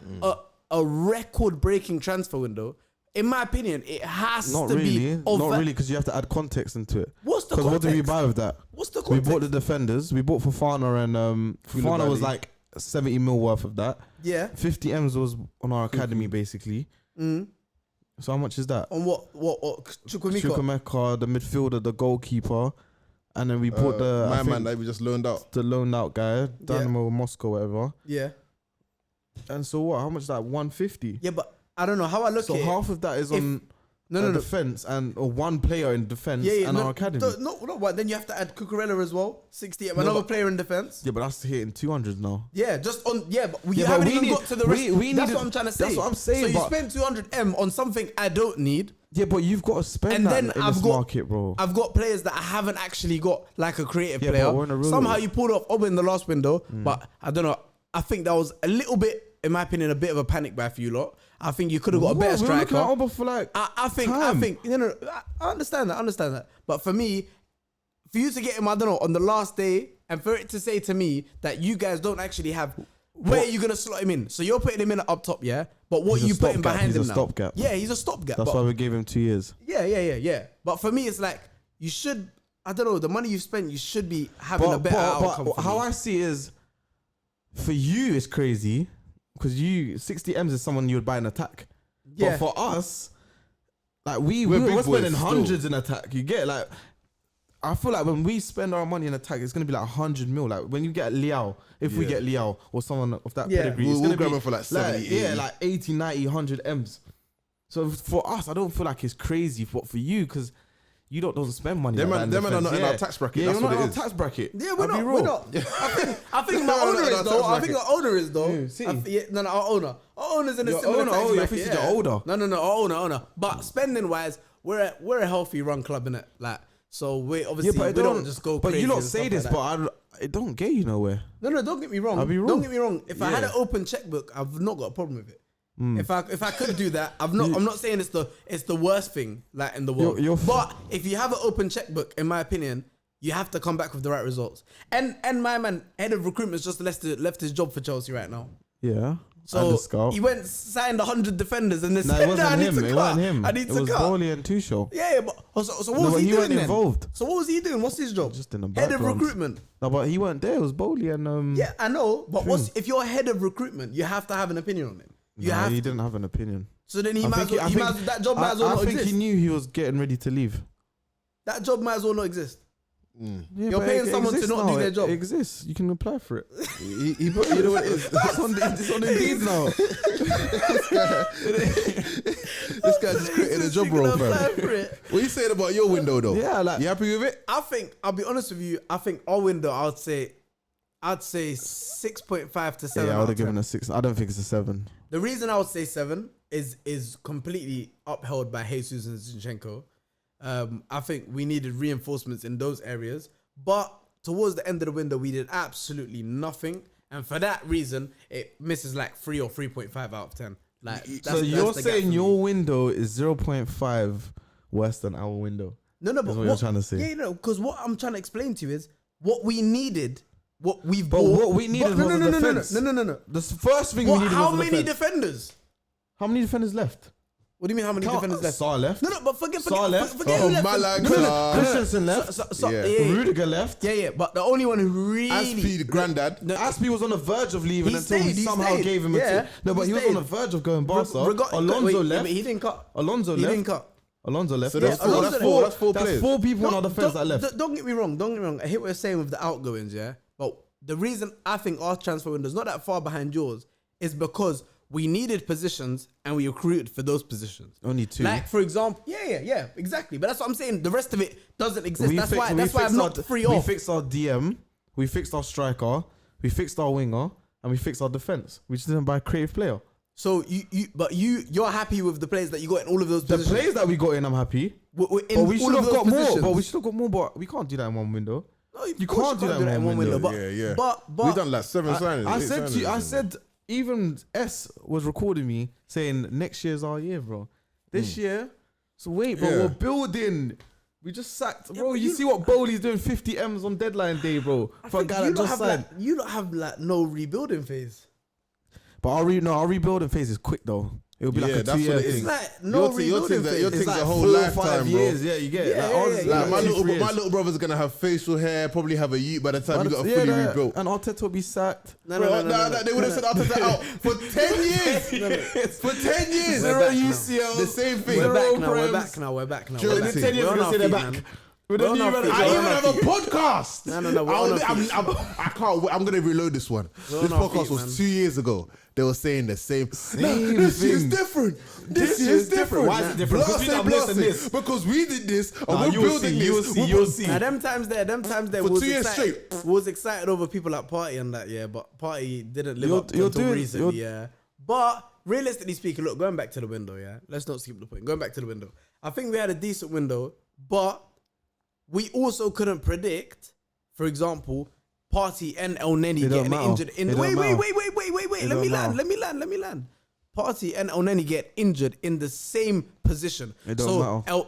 S2: a record-breaking transfer window, in my opinion, it has
S3: Not
S2: to
S3: really,
S2: be
S3: not really, because you have to add context into it.
S2: What's the
S3: Because what did we
S2: context?
S3: buy with that?
S2: What's the
S3: We
S2: context?
S3: bought the defenders. We bought Fofana and Fofana was
S1: Koulibaly.
S3: like 70 mil worth of that.
S2: Yeah.
S3: 50 M's was on our academy basically.
S2: Mm.
S3: So how much is that?
S2: On what Chukwuemeka?
S3: Chukwuemeka, the midfielder, the goalkeeper, and then we bought the
S1: my
S3: I think
S1: man that we just loaned out.
S3: the loaned out guy, Dynamo Moscow, whatever.
S2: Yeah.
S3: And so what? How much is that? 150.
S2: Yeah, but I don't know how I look
S3: So
S2: at
S3: half of that is
S2: if-
S3: on
S2: No.
S3: defense and or one player in defense
S2: Yeah,
S3: and
S2: no,
S3: our academy.
S2: No, but then you have to add Cucurella as well. 60, another
S3: but-
S2: player in defense.
S3: Yeah, but that's hitting 200 now.
S2: Yeah, just on. Yeah, but you
S3: Yeah, but
S2: haven't
S3: we
S2: even
S3: need-
S2: got to the rest.
S3: we
S2: That's
S3: need-
S2: what I'm trying to say.
S3: that's what I'm saying,
S2: So you
S3: but-
S2: spend 200 on something I don't need.
S3: Yeah, but you've got to spend
S2: And
S3: that
S2: then
S3: in
S2: I've
S3: this
S2: got-
S3: market, bro.
S2: I've got players that I haven't actually got, like a creative
S3: Yeah,
S2: player.
S3: but we're in a real-
S2: Somehow you pulled off Oba in the last window, but I don't know. I think that was a little bit, in my opinion, a bit of a panic buy for you lot. I think you could have got a better
S3: We were looking
S2: striker.
S3: at Oba for like
S2: I think, I understand that. But for me, for you to get him, I don't know, on the last day, and for it to say to me that you guys don't actually have, where are you gonna slot him in? So you're putting him in up top, yeah. But what
S3: He's a
S2: you putting
S3: stopgap,
S2: behind
S3: he's a
S2: him now?
S3: stopgap.
S2: Yeah, he's a stopgap.
S3: That's
S2: but
S3: why we gave him 2 years.
S2: yeah. But for me, it's like you should. I don't know. The money you've spent, you should be having a better outcome.
S3: But
S2: for
S3: how
S2: me.
S3: I see it is, for you, it's crazy because 60 M's is someone you would buy an attack.
S2: Yeah.
S3: But for us, like we're
S1: big boys
S3: spending
S1: still.
S3: hundreds in attack. You get it? Like, I feel like when we spend our money in attack, it's gonna be like 100 mil. Like when you get Liao, if we
S1: Yeah.
S3: get Liao or someone of that
S2: Yeah.
S3: pedigree,
S1: We'll
S3: it's gonna
S1: grab
S3: be
S1: him for like 70, 80.
S3: yeah, like 80, 90, 100 M's. So for us, I don't feel like it's crazy. But for you, because you don't spend money.
S1: Them
S3: like that
S1: man
S3: in
S1: are not
S3: defense.
S1: in our tax bracket,
S3: Yeah,
S1: that's
S3: you're
S1: what
S3: not
S1: it
S3: in
S1: is.
S3: our tax bracket.
S2: Yeah,
S3: I'll be real.
S2: not. I think my
S1: No,
S2: owner is
S1: that's
S2: though. I
S1: right.
S2: think our owner is though.
S3: Who, City?
S2: No, our owner. Our owner's in a
S3: Your
S2: similar
S3: owner?
S2: tax
S3: Oh, your
S2: bracket.
S3: fixtures are older.
S2: No, our owner. But spending wise, we're a healthy run club, innit? Like, So we obviously
S3: but
S2: we don't just go
S3: But
S2: crazy.
S3: you don't
S2: and
S3: say
S2: stuff
S3: this,
S2: like that.
S3: but it don't get you nowhere.
S2: No, don't get me wrong.
S3: I'll be wrong.
S2: Don't get me wrong. If I had
S1: Yeah.
S2: an open checkbook, I've not got a problem with it. If I could do that, I'm not saying it's the worst thing like in the world. But if you have an open checkbook, in my opinion, you have to come back with the right results. And my man, head of recruitment's just left his job for Chelsea right now.
S3: Yeah.
S2: So he went signed 100 defenders and then
S3: No,
S2: said,
S3: it wasn't him. It wasn't him.
S2: I need
S3: It
S2: to
S3: was
S2: cut.
S3: Bowley and Tuchel.
S2: Yeah, but so what was he
S3: he
S2: doing
S3: weren't
S2: then?
S3: involved.
S2: So what was he doing? What's his job?
S3: Just in the
S2: Head of
S3: background.
S2: recruitment.
S3: No, but he weren't there. It was Bowley and
S2: Yeah, I know. But if you're head of recruitment, you have to have an opinion on him.
S3: he didn't have an opinion.
S2: So then
S3: I think
S2: that job might as well
S3: I
S2: not
S3: think
S2: exist.
S3: he knew he was getting ready to leave.
S2: That job might as well not exist.
S3: Yeah,
S2: You're
S3: but
S2: paying
S3: it
S2: someone to
S3: exists
S2: not do
S3: now.
S2: their job.
S3: It exists. You can apply for it.
S1: He put, you know what it is?
S3: It's on Indeed now.
S1: This guy just created a job
S2: You can
S1: role,
S2: apply
S1: fam.
S2: for it.
S1: What are you saying about your window, though?
S3: Yeah, like-
S1: you happy with it?
S2: I think I'll be honest with you. I think our window, I'd say 6.5 to 7.
S3: Yeah, I
S2: out
S3: would
S2: of
S3: have given
S2: 10.
S3: a 6. I don't think it's a 7.
S2: The reason I would say 7 is completely upheld by Jesus and Zinchenko. I think we needed reinforcements in those areas, but towards the end of the window, we did absolutely nothing, and for that reason, it misses like 3 or 3.5 out of 10. Like,
S3: So you're saying your window is 0.5 worse than our window?
S2: no, but
S3: what you're trying to say.
S2: Yeah, because what I'm trying to explain to you is what we needed, what we've
S3: But
S2: bought.
S3: what we needed was a defense.
S2: No.
S3: The first thing we
S2: What,
S3: needed
S2: how
S3: was a
S2: many
S3: defense.
S2: defenders?
S3: How many defenders left?
S2: What do you mean? How many defenders left?
S3: Saar left.
S2: No, but forget
S3: Saar left.
S2: forget who left.
S1: Malaga.
S3: Christensen left.
S1: Yeah.
S3: Rudiger left.
S2: Yeah, but the only one who really
S1: Aspie, the granddad.
S3: Aspie was on the verge of leaving
S2: He
S3: until we
S2: stayed, he
S3: somehow
S2: stayed.
S3: gave him
S2: Yeah,
S3: No, but
S2: he
S3: he was
S2: stayed.
S3: on the verge of going Barca.
S2: Wait,
S3: Alonso left.
S2: but he didn't cut.
S3: Alonso
S2: He
S3: left.
S2: didn't cut.
S3: Alonso left.
S1: So that's
S2: Yeah,
S1: four.
S2: Alonso
S1: That's
S2: left.
S1: four. That's four
S3: That's
S1: players.
S3: 4 people on our defense that left.
S2: Don't get me wrong. I hear what you're saying with the outgoings, yeah. But the reason I think our transfer window is not that far behind yours is because we needed positions and we recruited for those positions.
S3: Only 2.
S2: Like for example, yeah, exactly. But that's what I'm saying. The rest of it doesn't exist.
S3: We
S2: That's
S3: fixed-
S2: why
S3: we
S2: I've
S3: fixed
S2: knocked
S3: our-
S2: 3
S3: We
S2: off.
S3: fixed our DM. We fixed our striker. We fixed our winger. And we fixed our defense. We just didn't buy a creative player.
S2: So you're happy with the players that you got in all of those
S3: The
S2: positions.
S3: players that we got in, I'm happy.
S2: In
S3: But we
S2: all
S3: should
S2: of
S3: have
S2: those
S3: got more.
S2: positions.
S3: But we should have got more. But we can't do that in one window.
S2: No,
S3: You
S2: of course
S3: can't do that in one window.
S2: But,
S1: Yeah.
S2: but
S1: We've done like 7
S3: I
S1: signings. 8
S3: said to you, I
S1: signings.
S3: said even S was recording me saying next year's our year, bro. This year, so wait, bro,
S1: Yeah.
S3: we're building. We just sacked, bro.
S2: but
S3: You
S2: you-
S3: see what Bowley's doing? 50 M's on deadline day, bro.
S2: I
S3: For a
S2: think
S3: guy
S2: you
S3: that
S2: don't
S3: just
S2: have
S3: signed.
S2: you don't have like no rebuilding phase.
S3: But our rebuilding phase is quick though. It'll be like
S1: Yeah,
S3: a
S1: that's
S3: 2 year
S1: what it
S3: thing.
S1: is.
S2: It's like no
S1: Your
S2: rebuilding
S1: thing's
S2: phase.
S1: your
S3: It's
S1: thing's
S3: like
S1: a whole
S3: 4 or
S1: lifetime,
S3: 5
S1: bro.
S3: years. Yeah, you get it.
S2: Yeah,
S3: Like,
S2: yeah,
S3: ours is
S2: yeah,
S1: Like my
S3: 2-3 years.
S1: little brother's gonna have facial hair, probably have a ute by the time you got a
S3: Yeah,
S1: fully
S3: yeah.
S1: rebuilt.
S3: And Arteta will be sacked.
S2: No,
S1: They would have said Arteta out for 10 years. For 10 years.
S2: We're back now.
S3: UCL.
S1: The same thing.
S2: We're back now.
S3: Primes.
S2: We're back now.
S1: Joking.
S2: We're back.
S1: In 10
S3: years,
S2: We're on
S3: we're
S2: our
S3: gonna say
S2: feet,
S3: they're
S2: man.
S3: back. With the
S2: We're on
S3: new
S2: our
S3: manager.
S2: feet.
S1: I
S2: We're
S1: even
S2: on
S1: have
S2: our
S1: a
S2: feet.
S1: podcast.
S2: No, we're on our feet.
S1: I can't wait. I'm going to reload this one.
S2: We're
S1: This
S2: on our
S1: podcast
S2: feet,
S1: was
S2: man.
S1: 2 years ago. They were saying the same.
S3: Same
S1: This year's
S3: thing.
S1: different. This
S3: This
S1: year's
S3: year's different.
S1: different.
S3: Why is it different? Because we
S1: Blasé,
S3: done this and
S1: blasé.
S3: this.
S1: Because we did this and
S3: Nah,
S1: we're
S3: you will
S1: building
S3: see,
S1: this.
S3: you will see,
S1: We're
S3: you will
S1: bu-
S3: see.
S2: Now, them times there,
S1: For
S2: was
S1: 2 years
S2: excited.
S1: straight.
S2: Was excited over people like Party and that, yeah, but Party didn't live
S3: You're-
S2: up
S3: you're
S2: until
S3: doing-
S2: recently,
S3: you're-
S2: yeah. But realistically speaking, look, going back to the window, yeah. Let's not skip the point. Going back to the window, I think we had a decent window, but we also couldn't predict, for example, Party and El Neni
S3: It don't
S2: getting
S3: matter.
S2: injured.
S3: It don't
S2: Wait.
S3: matter.
S2: Let
S3: don't
S2: me
S3: matter.
S2: land. Party and El Neni get injured in the same position.
S3: It don't matter.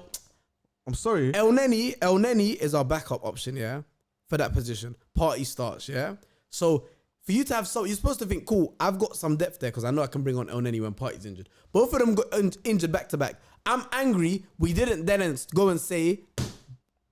S3: I'm sorry.
S2: El Neni is our backup option, yeah, for that position. Party starts, yeah. So for you to have you're supposed to think, cool, I've got some depth there because I know I can bring on El Neni when Party's injured. Both of them got injured back to back. I'm angry. We didn't then go and say,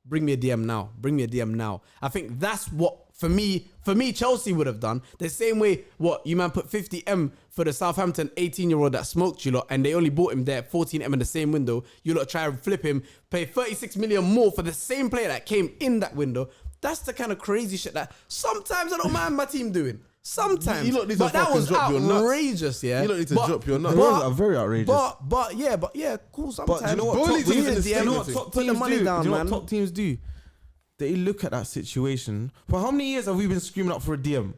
S2: bring me a DM now. I think that's what for me Chelsea would have done the same way. What you man put 50M for the Southampton 18-year-old that smoked you lot, and they only bought him there 14M in the same window. You lot try and flip him, pay 36 million more for the same player that came in that window. That's the kind of crazy shit that sometimes I don't mind my team doing. Sometimes,
S1: You lot need to
S2: but that
S1: fucking
S2: was
S1: drop your nuts.
S2: outrageous. Yeah,
S1: You lot need to drop your nuts.
S3: Those are very outrageous.
S2: But yeah, cool. Sometimes,
S3: But do you know what
S1: Bowley
S3: top
S1: didn't
S3: teams,
S1: even
S3: do?
S1: say
S3: You know what
S1: anything.
S3: top
S2: Put the
S3: teams
S2: money
S3: do?
S2: down,
S3: Do you know
S2: man.
S3: what top teams do? They look at that situation. For how many years have we been screaming up for a DM?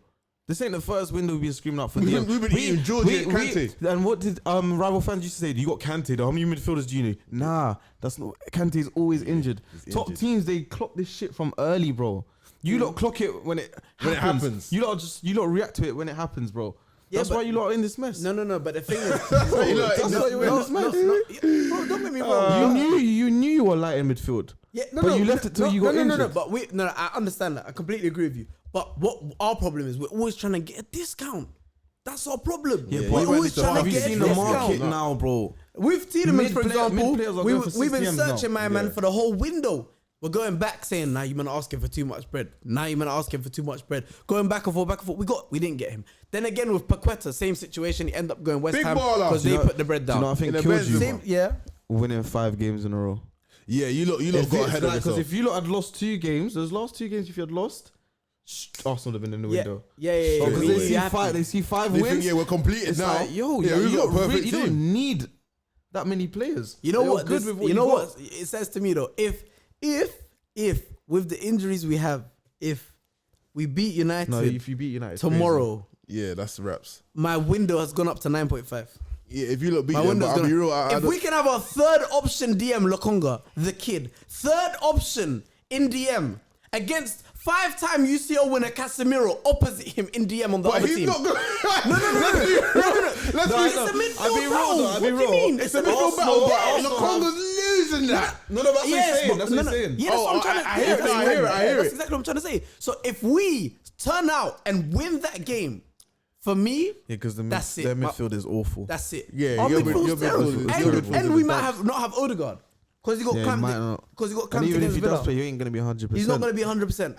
S3: This ain't the first window we've been screaming out for DM.
S1: We've been eating Georgie and Kante.
S3: And what did rival fans used to say? You got Kante. How many midfielders do you need? Nah, that's not. Kante's always injured. Top teams, they clock this shit from early, bro. You lot clock it when it happens. You lot react to it when it happens, bro.
S2: Yeah,
S3: that's why you lot are in this mess.
S2: No. But the thing is,
S3: That's why you're in this mess.
S2: bro, don't get me wrong.
S3: You knew you were light in midfield.
S2: Yeah,
S3: But you left it till you got injured.
S2: No. But I understand that. I completely agree with you. But what our problem is, we're always trying to get a discount. That's our problem.
S1: Yeah,
S2: we're
S1: you
S2: always
S1: might need to
S2: trying to
S3: Have you
S2: get a
S3: seen the market
S2: discount.
S3: now, bro?
S2: With Tielemans, for example,
S3: mid-players are going for
S2: we've been
S3: 60 M's now.
S2: searching my man for the whole window. We're going back saying, now you're asking for too much bread. Now you're asking for too much bread. Going back and forth. We didn't get him. Then again with Paqueta, same situation. He ended up going West
S1: Big
S2: Ham
S1: baller.
S2: because
S3: Do
S2: they
S3: you know-
S2: put the bread
S3: Do you know
S2: down.
S3: what I think
S1: In the
S3: killed you?
S1: bedroom.
S2: Yeah.
S3: Winning 5 games in a row.
S1: Yeah, you lot got ahead of
S3: Because
S1: yourself.
S3: if you lot had lost 2 games, those last 2 games, if you had lost, Arsenal would have been in the window.
S2: Yeah.
S3: Because
S2: We-
S3: they
S2: we
S3: see
S2: happy.
S3: 5, they see 5
S1: They
S3: wins.
S1: think, yeah, we're completed
S3: It's
S1: now.
S3: like, yo,
S1: yeah,
S3: you
S1: we've got a perfect
S3: you
S1: team.
S3: don't need that many players.
S2: You know
S3: You're
S2: what?
S3: good with what
S2: you know
S3: got.
S2: what it says to me though. If with the injuries we have, if we beat United
S3: No, if you beat United
S2: tomorrow,
S1: Yeah, that's the raps.
S2: my window has gone up to 9.5.
S1: Yeah, if you look beat
S2: My
S1: them,
S2: window's
S1: but I'll be
S2: gonna.
S1: real. I
S2: If we can have a third option DM Lokonga, the kid, third option in DM against 5-time UCL winner Casemiro opposite him in DM on the other
S1: he's
S2: team.
S1: not going.
S2: No.
S1: Let's
S3: No,
S2: It's
S3: no,
S2: a midfield
S3: I'll be real
S2: battle.
S3: though, I'll be
S2: What do you
S3: real.
S2: mean?
S1: It's a midfield battle, but
S3: Arsenal
S1: Lokonga's losing that.
S3: No, that's what
S2: Yes,
S3: he's saying.
S2: but
S3: That's what he's saying.
S2: Yeah, that's
S1: Oh,
S2: what I'm trying to.
S1: I hear it,
S2: that's
S1: I hear it, I hear
S2: That's
S1: it.
S2: exactly what I'm trying to say. So if we turn out and win that game, for me,
S3: Yeah, because
S2: That's it.
S3: their midfield is awful.
S2: that's it.
S1: Yeah,
S2: Our
S1: your
S2: midfield's
S1: midfield
S2: terrible.
S1: is
S2: And-
S1: terrible.
S2: and we might not have Odegaard because he got
S3: Yeah, he
S2: clamped.
S3: might not.
S2: Because he got
S3: And
S2: clamped
S3: even if
S2: against
S3: he does
S2: Villa.
S3: play, he ain't going to be 100%.
S2: He's not going to be 100%.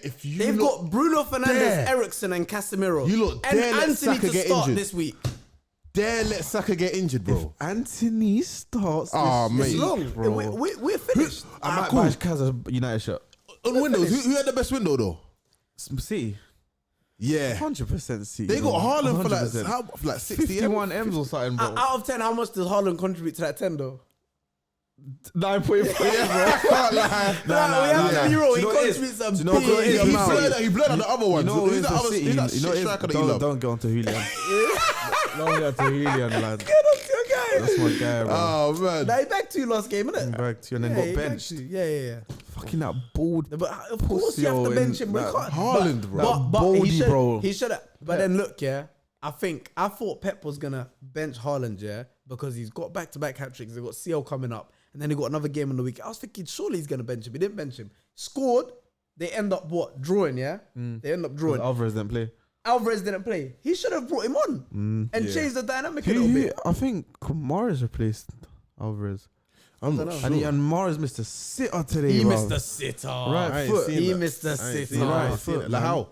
S1: If you
S2: They've
S1: lot
S2: got Bruno Fernandes,
S1: dare.
S2: Ericsson, and Casemiro.
S1: You lot
S2: and
S1: dare let
S2: Anthony
S1: Saka
S2: to
S1: get
S2: start
S1: injured.
S2: this week.
S1: dare let Saka get injured, bro.
S3: Anthony starts.
S1: Oh,
S3: this
S1: mate.
S2: It's
S3: week,
S2: long.
S3: bro.
S2: We're finished.
S3: I might
S1: cool.
S3: buy Kaz a United shirt.
S1: On windows, who had the best window though?
S3: City.
S1: Yeah,
S3: 100% City.
S1: they got Haaland for
S3: 100%.
S1: like 60
S3: 51 M's or something, bro.
S2: Out of 10, how much does Haaland contribute to that 10 though?
S3: 9.5, bro.
S2: We have to be real. He
S3: Do you know what it is?
S2: contributes a
S3: Do you know what it
S2: big
S3: is?
S1: He
S2: amount.
S1: blurred out the other ones.
S3: You know
S1: Who's
S3: it's
S1: the
S3: for
S1: other?
S3: City.
S1: Who's that
S3: You know
S1: shit
S3: it's
S1: striker that you love?
S3: don't go on to Julian. Don't go on to Julian, lad.
S2: Get on to your guy.
S3: That's my guy, bro.
S1: Oh man.
S2: Nah, he backed you last game, innit?
S3: Back to you and then
S2: Yeah, he
S3: got
S2: backed
S3: benched.
S2: you. Yeah.
S3: Fucking that bald.
S2: But of course you have to
S3: yo,
S2: bench him, bro.
S3: that
S2: You can't-
S1: Haaland, bro.
S2: But
S3: Baldy,
S2: he should,
S3: bro.
S2: He should have. But then look, yeah. I thought Pep was gonna bench Haaland, yeah, because he's got back-to-back hat tricks. They got CL coming up, and then he got another game on the week. I was thinking surely he's gonna bench him. He didn't bench him. Scored. They end up drawing, yeah. They end up drawing.
S3: Alvarez didn't play.
S2: Alvarez didn't play. He should have brought him on and changed the dynamic a
S3: Who,
S2: little
S3: who,
S2: bit.
S3: I think Morris replaced Alvarez.
S1: I'm not
S2: dunno.
S1: sure.
S3: And Morris missed a sitter today,
S2: He
S3: bro.
S2: missed the sitter.
S3: Right
S1: I ain't
S3: foot.
S1: seen
S2: He
S1: that.
S2: missed the
S1: I ain't
S2: sitter.
S1: seen that. I ain't
S3: Right
S1: seen
S3: foot,
S1: it.
S3: man.
S1: Lahau.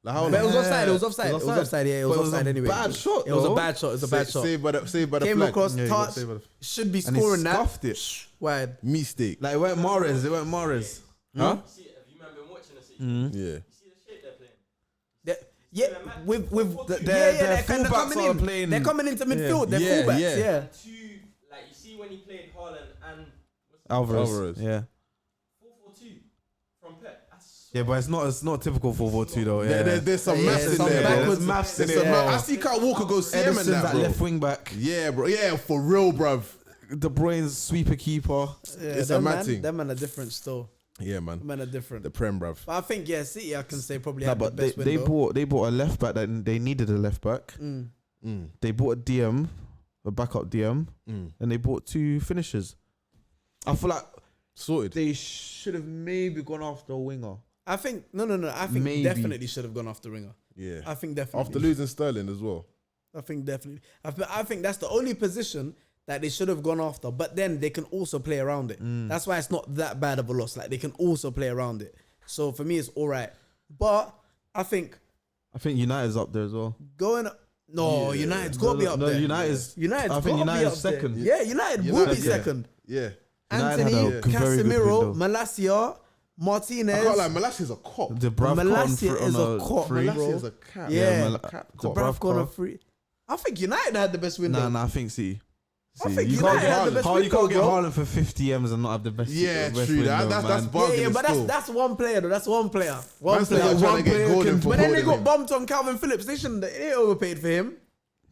S2: But it was offside. It was offside.
S3: It
S2: It
S3: was
S2: was offside. Yeah, it
S3: But
S2: was
S3: it was
S2: offside
S3: a
S2: anyway.
S3: bad shot,
S2: It was a
S3: though.
S2: bad shot. It was a bad shot.
S1: Saved by the
S2: Came
S1: flag.
S2: across,
S3: Yeah, he got
S2: touch.
S3: saved by the-
S2: Should be
S3: And he
S2: scoring that.
S3: scuffed it.
S2: Wide.
S1: Mistake.
S3: Like, it weren't Morris. It weren't Morris. Huh?
S4: See, have you man been watching the season?
S1: Yeah.
S4: You see the shape they're playing?
S2: Yeah, with
S3: The-
S2: they're
S3: their
S2: kinda
S3: fullbacks
S2: coming
S3: are
S2: in.
S3: playing-
S2: They're coming into midfield. They're
S1: Yeah,
S2: fullbacks.
S1: yeah.
S2: Yeah.
S4: And two, like you see when he played Haaland and
S3: Alvarez.
S1: Alvarez.
S3: Yeah.
S4: 4-4-2 from Pep. That's
S3: Yeah, but it's not typical 4-4-2 though. Yeah.
S1: There's some
S2: Yeah,
S1: maths in
S2: some
S1: there, bro.
S2: backwards
S1: There's
S2: maths in
S1: some
S2: there.
S1: maths. I see Kyle Walker go CM and
S3: Ederson's
S1: that,
S3: at
S1: bro.
S3: left wing back.
S1: Yeah, bro. Yeah, for real, bruv.
S3: De Bruyne's sweeper keeper.
S1: It's a
S2: them
S1: mad
S2: man,
S1: thing.
S2: them man are different still.
S1: Yeah,
S2: Them
S1: man.
S2: man are different.
S1: The Prem, bruv.
S2: But I think City I can say probably
S3: Nah,
S2: had the
S3: but
S2: best
S3: they
S2: window.
S3: bought a left back that they needed a left back. They bought a DM, a backup DM, and they bought 2 finishers. I feel like
S1: Sorted.
S3: they should have maybe gone after a winger.
S2: I think no. I think
S3: Maybe.
S2: definitely should have gone after Ringer.
S1: Yeah.
S2: I think definitely.
S1: After losing Sterling as well.
S2: I think definitely. I think that's the only position that they should have gone after. But then they can also play around it. That's why it's not that bad of a loss. Like they can also play around it. So for me, it's all right. But I think
S3: United's up there as well.
S2: going. No, United's got to be up there.
S3: United's
S2: United's
S3: I
S2: got
S3: think
S2: to be
S3: United's
S2: up there.
S3: second.
S2: Yeah, United will be
S1: United, yeah.
S2: second.
S1: Yeah.
S3: United
S2: Anthony,
S3: had a very good
S2: Casemiro,
S3: window.
S2: Malacia,
S1: I
S2: Martinez.
S1: can't lie, Malasia's a cop.
S2: Malacia is a cop,
S3: free.
S2: bro.
S1: Malasia's a cat.
S2: Yeah.
S3: Mal-
S1: Cap
S2: The
S1: cop.
S2: Brav
S3: Bravka.
S2: corner free. I think United had the best window.
S3: Nah, I think City.
S2: I think
S3: you
S2: United had the best
S3: you can't get
S2: window, bro.
S3: Haaland for 50 M's and not have the best.
S1: Yeah,
S3: best
S1: true.
S3: window,
S1: That's
S3: man.
S1: bargaining
S2: Yeah, but
S1: still.
S2: that's one player though. That's one player. One
S1: Man's
S2: player.
S1: still trying to get
S3: player
S1: Gordon
S3: can-
S1: for
S2: But then they
S1: Gordon.
S2: got bumped on Calvin Phillips. They overpaid for him.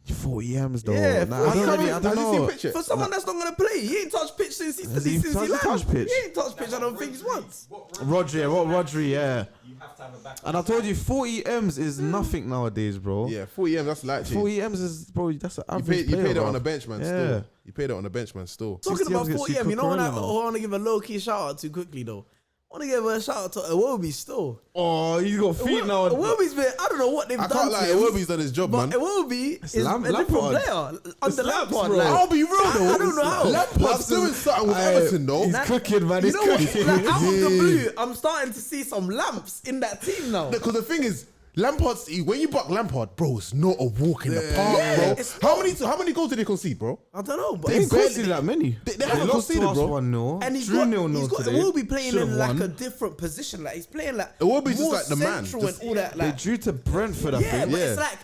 S3: 40 M's though.
S2: Yeah,
S3: Nah,
S2: 40
S3: I don't
S2: M's.
S3: really, I
S1: Have
S3: don't
S1: you seen
S3: know.
S1: picture?
S2: For someone that's not gonna play, he ain't touched pitch since he
S3: Has he
S2: since he
S3: touched-
S2: left.
S3: touched pitch?
S2: He ain't touched pitch. I don't think once.
S3: Rodri, yeah.
S4: You have to have a back.
S3: And I told you 40 M's is nothing nowadays, bro.
S1: Yeah, 40 M. That's light.
S3: 40 M's is, bro, that's an
S1: You
S3: average
S1: paid
S3: player,
S1: it
S3: bro.
S1: on the bench, man.
S3: Yeah.
S1: Still, you paid it on the bench, man. Still.
S2: Talking
S3: 60
S2: about
S3: M's gets
S2: 40
S3: you
S2: M, you know what I
S3: Cucurella.
S2: want to give a low key shout out to quickly though. I want to give a shout out to Iwobi still.
S3: Oh, you got feet now.
S2: Iwobi's been, I don't know what they've
S1: I
S2: done
S1: can't
S2: to
S1: lie,
S2: him.
S1: Iwobi's done his job,
S2: But
S1: man.
S2: Iwobi is a different
S3: Lampard.
S2: player. Under
S3: Lamps,
S2: Lampard,
S3: bro.
S2: like,
S1: I'll be real though.
S2: I don't know how.
S1: Lampard's doing something with Everton though.
S3: He's cooking, man.
S2: You
S3: He's
S2: know what?
S3: cooking.
S2: Like, out of the
S1: Yeah.
S2: blue, I'm starting to see some lamps in that team now.
S1: Because the thing is, Lampard's when you buck Lampard, bro, it's not a walk in the park,
S2: Yeah,
S1: bro.
S2: it's
S1: How many goals did they concede, bro?
S2: I don't know, but
S3: They
S2: it's
S3: ain't conceded that many.
S1: They haven't
S3: lost to
S1: conceded,
S3: us
S1: bro.
S3: 1-0.
S2: and he's
S3: 3-0
S2: got
S3: today.
S2: will be playing
S3: Should've
S2: in like
S3: won.
S2: a different position. Like he's playing like
S1: Iwobi's just
S2: more
S1: like the man.
S2: central
S1: Just-
S2: and all that.
S3: They
S2: Like,
S3: drew to Brentford, I
S2: yeah,
S3: think.
S2: but it's like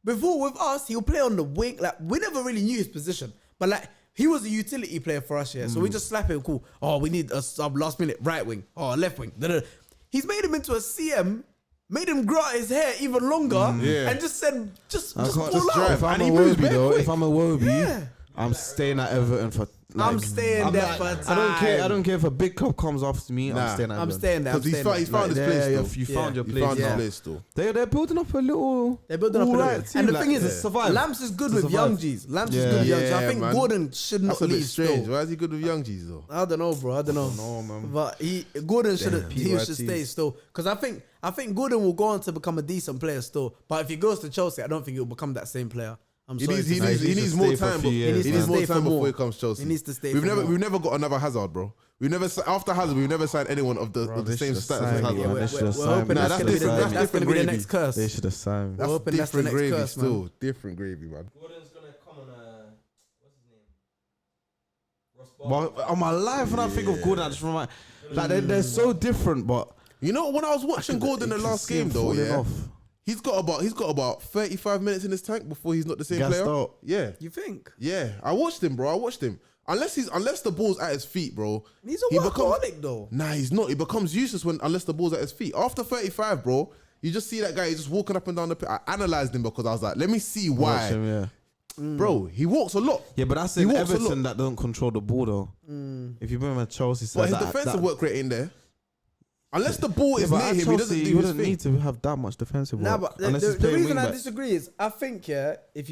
S2: before with us, he'll play on the wing. Like we never really knew his position, but like he was a utility player for us, yeah. So we just slap him, cool. Oh, we need a sub last minute right wing. Oh, left wing. Da-da. He's made him into a CM. Made him grow out his hair even longer,
S1: Yeah.
S2: and just said, just
S3: I can't
S2: pull
S3: just
S2: out.
S3: drive. If I'm
S1: And
S3: a
S1: he moves
S3: Wobie
S1: back
S3: though,
S1: quick.
S3: if I'm a Wobie,
S2: Yeah.
S3: I'm staying at Everton for.
S2: I'm staying there for
S3: I don't
S2: time.
S3: care. I don't care if a big cup comes after me.
S1: Nah.
S3: I'm staying at
S2: I'm
S3: Everton.
S2: staying there. I'm
S1: Because he's
S2: staying there.
S1: found his
S3: Yeah,
S1: place
S3: yeah,
S1: still.
S3: you found your
S1: He
S3: place.
S1: found his
S2: Yeah.
S1: place still.
S3: They're building up a little.
S2: They're building up a
S3: alright
S2: little.
S3: team,
S2: And the
S3: like,
S2: thing is,
S3: to survive.
S2: Lamps is good
S3: To
S2: with
S3: survive.
S2: young G's. Lamps is
S3: Yeah.
S2: good with young G's. I
S1: Yeah,
S2: think
S1: man.
S2: Gordon should
S1: That's
S2: not
S1: a bit
S2: leave
S1: strange.
S2: still.
S1: Why is he good with young G's though?
S2: I don't know, bro. I don't know.
S3: No, man.
S2: But Gordon should
S3: PYTs.
S2: stay still because I think Gordon will go on to become a decent player still. But if he goes to Chelsea, I don't think he'll become that same player. I'm
S1: He
S2: sorry.
S1: needs,
S2: to
S1: he
S2: say.
S1: needs, he
S3: needs
S1: needs
S3: to
S1: more
S3: stay for a
S1: time.
S3: few
S1: He
S3: years,
S1: needs
S3: man.
S1: more
S2: Stay for
S1: time before
S2: more.
S1: he comes Chelsea.
S2: He needs to stay
S1: We've
S2: for
S1: never,
S2: more.
S1: we've never got another Hazard, bro. We've never after Hazard, we've never signed anyone of the
S3: they
S1: same
S3: should've
S1: stats as
S3: signed
S1: Hazard.
S3: him, man. They
S2: We're
S3: should've
S2: hoping
S3: signed him.
S2: that's
S1: Nah,
S2: going to be the
S1: that's
S2: next
S1: different
S2: next curse.
S3: They should have signed.
S2: We're hoping that's the
S1: different
S2: next
S1: gravy
S2: curse, man.
S1: still. Different gravy, man.
S4: Gordon's gonna come on a what's his name? Ross Barkley.
S3: But on my life, when I think of Gordon, I just remind like they're so different. But
S1: You know, when I was watching Gordon the
S3: you can
S1: last
S3: see him
S1: game though,
S3: falling
S1: yeah,
S3: off.
S1: he's got about 35 minutes in his tank before he's not the same
S3: Gassed
S1: player.
S3: out.
S1: Yeah,
S2: You think?
S1: yeah. I watched him, bro. I watched him. Unless the ball's at his feet, bro.
S2: He's a
S1: he becomes-
S2: workaholic though.
S1: Nah, he's not. He becomes useless unless the ball's at his feet. After 35, bro, you just see that guy. He's just walking up and down the pitch. I analyzed him because I was like, let me see
S3: Watch
S1: why,
S3: him, yeah.
S1: bro. He walks a lot.
S3: Yeah, but that's
S1: He
S3: in
S1: walks a
S3: Everton
S1: lot.
S3: that don't control the ball though. If you put him at Chelsea,
S1: But
S3: side,
S1: his defensive work rate in there. Unless the ball is
S3: but
S1: near
S3: at
S1: him, he
S3: Chelsea,
S1: doesn't
S3: you
S1: do his
S3: wouldn't
S1: thing.
S3: need to have that much defensive work.
S2: Nah, but
S3: unless
S2: the
S3: he's playing
S2: reason I
S3: wing-back.
S2: disagree is I think if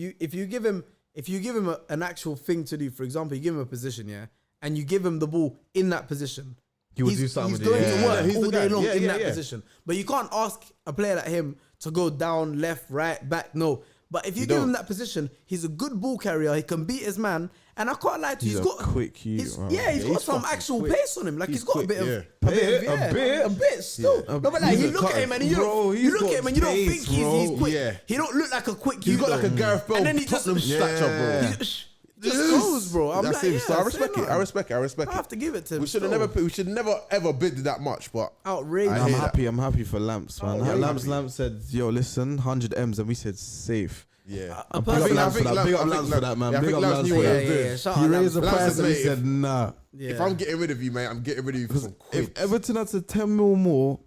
S2: you give him an actual thing to do, for example, you give him a position, and you give him the ball in that position,
S3: He would
S2: he's,
S3: do something
S2: he's
S3: with it,
S2: going
S3: yeah.
S2: to work
S1: He's the
S2: all day
S1: guy.
S2: long
S1: Yeah,
S2: in
S1: yeah,
S2: that
S1: yeah.
S2: position. But you can't ask a player like him to go down, left, right, back. No. But if you give him
S1: don't.
S2: that position, he's a good ball carrier. He can beat his man. And I can't lie to you,
S3: He's
S2: he's
S3: a
S2: got
S3: quick youth,
S2: he's-
S3: man.
S2: yeah, he's got
S1: he's
S2: some
S1: fucking
S2: actual
S1: quick.
S2: pace on him. Like
S1: He's
S2: he's got
S1: quick,
S2: a bit of
S1: yeah.
S2: a bit still.
S3: A
S2: No, but like
S3: he's
S2: you
S3: a
S2: look at him and you
S3: bro,
S2: don't,
S3: he's
S2: you look
S3: got
S2: at him and you don't
S3: pace,
S2: think he's
S3: bro.
S2: quick.
S1: Yeah.
S2: He don't look like a quick.
S1: He's got like a Gareth Bale
S2: and then he just
S1: Tottenham stature, bro.
S2: he just goes, bro. I'm
S1: That's
S2: like,
S1: him. So I
S2: yeah,
S1: respect
S2: say
S1: it. I
S2: nothing.
S1: respect it. I respect
S2: I
S1: it.
S2: have to give it to him.
S1: We should have
S2: still.
S1: never. We should never ever bid that much, but
S2: Outrageous.
S1: I
S3: I'm
S1: hear that.
S3: happy. I'm happy for Lamps, man.
S1: yeah,
S3: Lamps,
S1: happy.
S3: Lamps said, "Yo, listen, 100 M's," and we said safe.
S1: yeah.
S2: I
S3: Big up
S2: think-
S3: Lamps for that. Big up Lamps for that, man.
S1: Yeah, I
S3: Big
S1: think
S3: up
S1: Lamps
S3: Lamps
S1: knew
S3: for
S1: what he
S3: that.
S1: was doing.
S2: Shout
S3: He
S2: out
S3: raised the
S2: Lamps.
S3: price and he
S1: native.
S3: said, "Nah."
S1: If I'm getting rid of you, mate, I'm getting rid of you for some
S3: If
S1: quid.
S3: Everton had to 10 mil more,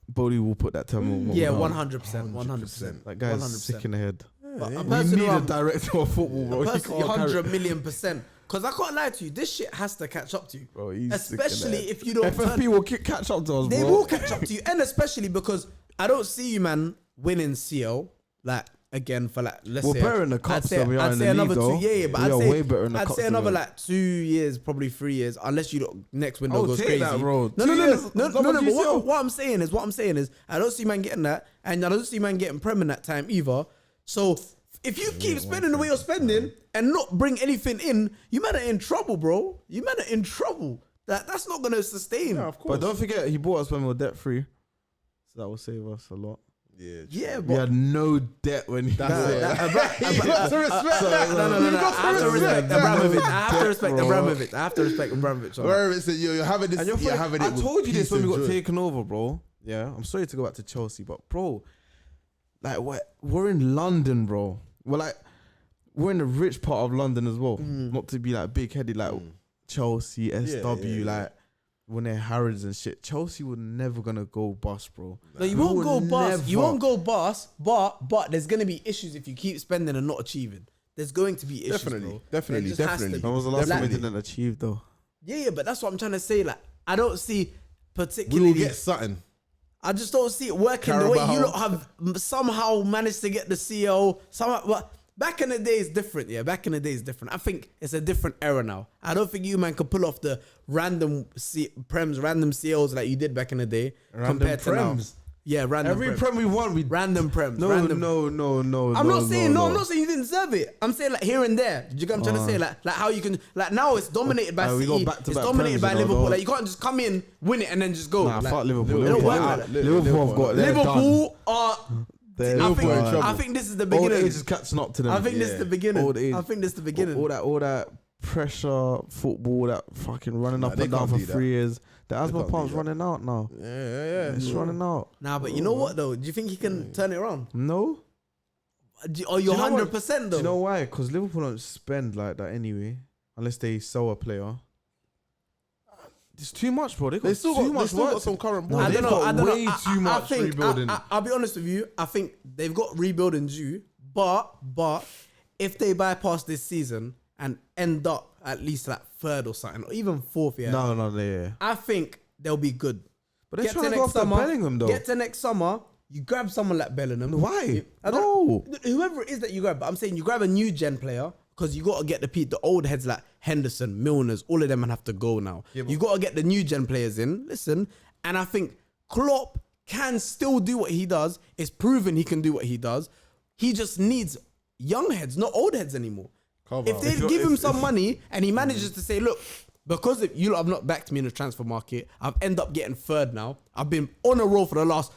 S3: Bodie will put that 10 mil more.
S2: Yeah,
S3: down.
S2: 100%. 100%.
S3: That guy's
S2: 100%.
S3: sick in the head.
S2: But a
S3: We
S2: person
S3: need
S2: who
S3: a
S2: I'm-
S3: director of football, bro. He
S2: Personally,
S3: can't carry-
S2: 100 million%. Because I can't lie to you, this shit has to catch up to you.
S3: Bro, he's sick in
S2: Especially
S3: the head.
S2: if you don't
S3: FFP
S2: turn,
S3: will catch up to us,
S2: they
S3: bro.
S2: will catch up to you. And especially because I don't see you, man, winning CL. Like, again, for like, let's
S3: We're
S2: say.
S3: better in the cups than we are in the league,
S2: another
S3: though.
S2: 2. Yeah, but
S3: We
S2: I'd
S3: are
S2: say,
S3: way better in the
S2: I'd
S3: cups
S2: say
S3: than we
S2: another
S3: are.
S2: like 2 years, probably 3 years, unless you don't, next window
S3: Oh,
S2: goes
S3: take
S2: crazy.
S3: that, bro.
S2: No,
S3: 2
S2: no, no,
S3: years,
S2: no, no,
S3: double
S2: no, but
S3: GCL.
S2: what I'm saying is, I don't see man getting that, and I don't see man getting Prem in that time either. So if you keep spending the way you're spending and not bring anything in, you man are in trouble, bro. You man are in trouble. That's not gonna sustain.
S1: Yeah, of course.
S3: But don't forget, he bought us when we were debt free. So that will save us a lot.
S1: Yeah,
S2: Yeah,
S3: We
S2: but
S3: had no debt when he
S1: That's it.
S3: got
S1: You got to respect that.
S2: no.
S1: You got
S2: I have to respect
S1: that.
S2: Abramovich. I have to respect
S3: Bro.
S2: Abramovich. I have to respect Abramovich. on that.
S1: Wherever it's you're having this.
S3: And you're
S1: You're having it.
S3: I
S1: with
S3: told you this
S1: peace
S3: when we
S1: and
S3: got
S1: joy.
S3: taken over, bro. Yeah, I'm sorry to go back to Chelsea, but bro, like we're in London, bro. we're in the rich part of London as well. Not to be like big headed like Chelsea, SW, like when they're Harrods and shit. Chelsea were never gonna go bust, bro.
S2: No, you won't go bust. You won't go bust, but there's gonna be issues if you keep spending and not achieving. There's going to be issues, bro.
S1: Definitely.
S3: When was the last time we didn't achieve though?
S2: Yeah, but that's what I'm trying to say. Like, I don't see
S1: We
S2: particularly.
S1: will get something.
S2: I just don't see it working the way you lot have somehow managed to get the CEO. Somehow, but back in the day is different. Yeah, back in the day is different. I think it's a different era now. I don't think you man could pull off the random random CEOs like you did back in the day compared to now. Yeah, random.
S3: Every prem we won, we
S2: random prems.
S3: No.
S2: I'm not saying you didn't deserve it. I'm saying like here and there. Do you get what I'm trying to say? Like how you can like now it's dominated by City. It's dominated by Liverpool. Like you can't just come in, win it, and then just go.
S3: Nah,
S2: like,
S3: fuck Liverpool.
S2: Liverpool have got
S3: Liverpool are.
S2: I think this is the beginning.
S3: Old age is catching up to them.
S2: I think this is the beginning.
S3: Old age.
S2: I think this is the beginning.
S3: All that pressure, football, that fucking running up and down for 3 years. The asthma pump's running out now.
S1: Yeah.
S3: It's running out.
S2: Nah, but you know what though? Do you think he can turn it around?
S3: No.
S2: Are you 100% though?
S3: Do you know why? Because Liverpool don't spend like that anyway, unless they sell a player. It's too much, bro. They still got some current
S2: I don't know.
S3: Way too much rebuilding.
S2: I'll be honest with you. I think they've got rebuilding due, but if they bypass this season and end up at least like third or something, or even fourth,
S3: No,
S2: I think they'll be good.
S3: But they're trying to go after Bellingham though.
S2: Get to next summer, you grab someone like Bellingham.
S3: Why?
S2: Whoever it is that you grab, but I'm saying you grab a new gen player. Because you got to get the old heads like Henderson, Milner's, all of them have to go now. Yeah, you got to get the new gen players in. Listen, and I think Klopp can still do what he does. It's proven he can do what he does. He just needs young heads, not old heads anymore. If they give him some money and he manages to say, look, because if you lot have not backed me in the transfer market, I've ended up getting third now. I've been on a roll for the last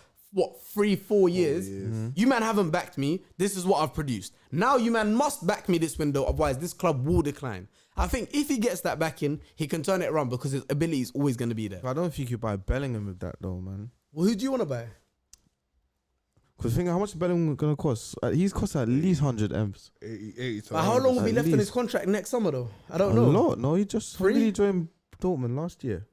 S2: 3-4 years. You man haven't backed me. This is what I've produced. Now you man must back me this window, otherwise this club will decline. I think if he gets that back in, he can turn it around because his ability is always going to be there.
S3: I don't think you buy Bellingham with that though, man.
S2: Well, who do you want to buy?
S3: Because think how much Bellingham going to cost? He's cost at least 100 M's.
S1: 80
S2: but how long will be left in his contract next summer though? I don't know.
S3: A lot. No, he just really joined Dortmund last year.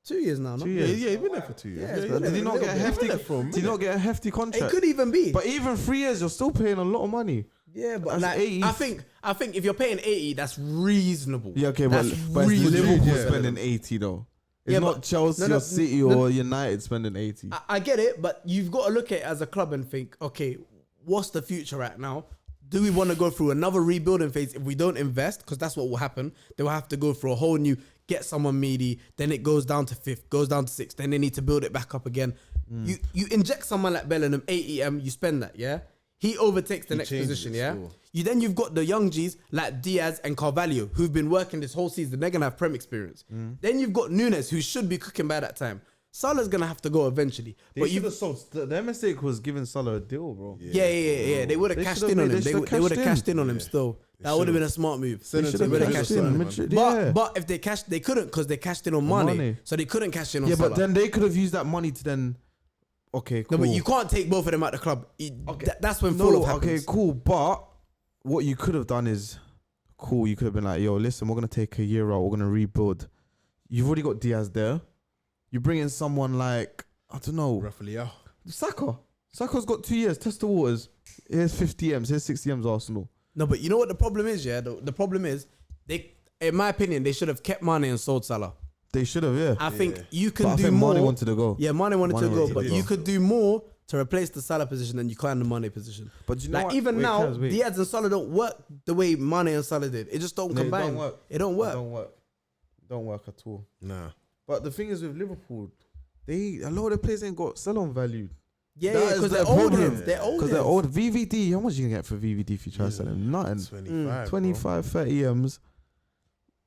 S2: 2 years now, no?
S3: 2 years.
S1: Yeah, he's been there for 2 years.
S3: Did he not get a hefty contract?
S2: It could even be.
S3: But even 3 years, you're still paying a lot of money.
S2: Yeah, but like, I think if you're paying 80, that's reasonable.
S3: Yeah, okay, but it's Liverpool spending 80 though. It's not Chelsea or City or United spending 80.
S2: I get it, but you've got to look at it as a club and think, okay, what's the future right now? Do we want to go through another rebuilding phase if we don't invest? Because that's what will happen. They will have to go through a whole new, get someone meaty, then it goes down to 5th, goes down to 6th, then they need to build it back up again. You inject someone like Bellingham, 80 M, you spend that, yeah? He overtakes the next position, yeah? You've got the young G's like Diaz and Carvalho who've been working this whole season. They're going to have Prem experience. Then you've got Nunes who should be cooking by that time. Salah's going to have to go eventually. But you
S3: their mistake was giving Salah a deal, bro.
S2: Yeah. They would have cashed in on him. They would have cashed in on him still. That would have been a smart move. They would have cashed in. But if they cashed, they couldn't because they cashed in on Mane. So they couldn't cash in on Salah.
S3: Yeah, but then they could have used that money to then... Okay, cool.
S2: No, but you can't take both of them out the club. That's when fall-off happens.
S3: Okay, cool. But what you could have done is... Cool, you could have been like, yo, listen, we're going to take a year out. We're going to rebuild. You've already got Diaz there. You bring in someone like, I don't know.
S1: Rafael.
S3: Saka. Saka's got 2 years. Test the waters. Here's 50 M's. Here's 60 M's Arsenal.
S2: No, but you know what the problem is, yeah? The problem is, in my opinion, they should have kept Mane and sold Salah.
S3: They should have, yeah.
S2: I think you can
S3: but
S2: do
S3: I think
S2: more.
S3: Mane wanted to go.
S2: Yeah, Mane wanted to go, but you could do more to replace the Salah position than you can the Mane position.
S3: But you know what?
S2: Even now, Diaz and Salah don't work the way Mane and Salah did. It just don't combine. It don't work.
S3: It don't work at all.
S1: Nah.
S3: But the thing is with Liverpool, a lot of the players ain't got sell-on value.
S2: Yeah, because they're old.
S3: Because they're old. VVD, how much you can get for VVD if you try to sell him? Nothing. 25, 30 M's.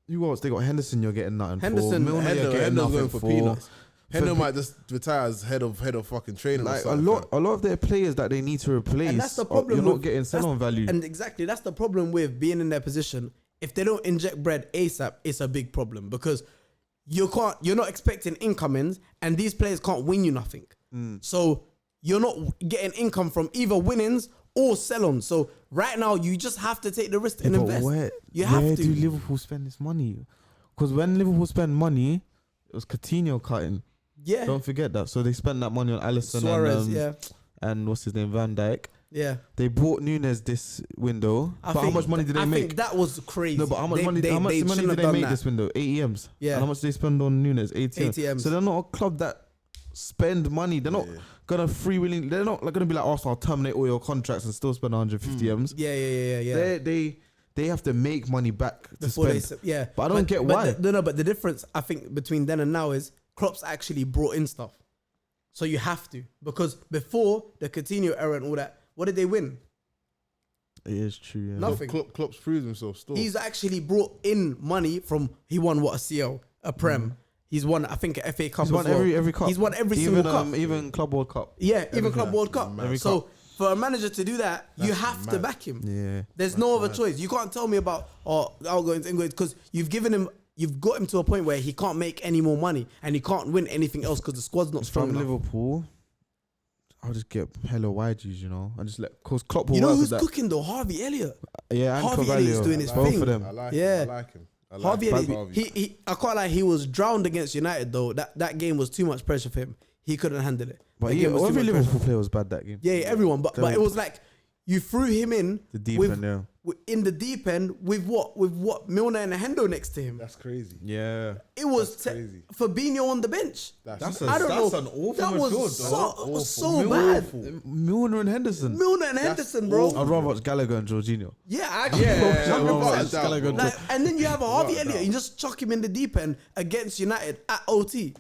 S3: Who else? They got Henderson, you're getting nothing
S2: Henderson,
S3: for. Milner, you're getting nothing
S1: going for peanuts. Hendo might just retire as head of fucking training.
S3: Like a lot of their players that they need to replace. And that's the problem. You're not getting sell-on value.
S2: And exactly, that's the problem with being in their position. If they don't inject bread ASAP, it's a big problem because you're not expecting incomings, and these players can't win you nothing. So you're not getting income from either winnings or sell on. So right now, you just have to take the risk and invest. You have
S3: where
S2: to.
S3: do Liverpool spend this money? Because when Liverpool spend money, it was Coutinho cutting.
S2: Yeah.
S3: Don't forget that. So they spent that money on Alisson
S2: Suarez,
S3: and what's his name, Van Dijk.
S2: Yeah.
S3: They bought Nunes this window. But how much money did they make?
S2: I think that was crazy.
S3: No, but how much money did they make this window? 8 EMs.
S2: Yeah.
S3: And how much did they spend on Nunes? 8 EMs. So they're not a club that spend money. They're not gonna freewheeling. They're not like gonna be like Arsenal, terminate all your contracts and still spend 150 EMs.
S2: Yeah.
S3: They have to make money back to spend.
S2: Yeah.
S3: But I don't get why.
S2: But the difference I think between then and now is Klopp's actually brought in stuff. So you have to, because before the Coutinho era and all that, what did they win?
S3: It is true. Yeah.
S2: Nothing.
S1: Klopp's proved himself still.
S2: He's actually brought in money from. He won what, a CL, a Prem. He's won, I think, a FA Cup.
S3: He's won every cup.
S2: He's won every single cup.
S3: Even Club World Cup.
S2: Yeah, even Club World Cup. So for a manager to do that, you have to back him.
S3: Yeah.
S2: There's no other choice. You can't tell me about outgoings, because you've got him to a point where he can't make any more money and he can't win anything else because the squad's not strong
S3: From
S2: enough.
S3: Liverpool, I'll just get hella YGs, you know. I just cause Klopp will
S2: You know
S3: work
S2: who's
S3: with that.
S2: cooking though? Harvey Elliott.
S3: Yeah, and
S2: Harvey
S3: Carvalho.
S2: Elliott's doing his
S3: Both
S2: thing.
S3: of them.
S1: I like him.
S2: Harvey Elliott,
S1: Harvey.
S2: I can't lie, he was drowned against United though. That game was too much pressure for him. He couldn't handle it.
S3: But
S2: That game was too
S3: every
S2: much
S3: Liverpool
S2: pressure.
S3: player was bad that game.
S2: Yeah, everyone. But it was like you threw him in
S3: The deep
S2: with,
S3: end, yeah.
S2: in the deep end with what Milner and Hendo next to him.
S1: That's crazy.
S3: Yeah.
S2: It was
S1: crazy.
S2: Fabinho on the bench.
S1: That's
S2: I don't know.
S3: an awful
S2: That was
S3: midfield,
S2: so bad.
S3: Milner and Henderson.
S2: Milner and Henderson, bro.
S3: I'd rather watch Gallagher and Jorginho.
S2: Yeah, actually. Like, and then you have a Harvey Elliott. You just chuck him in the deep end against United at OT.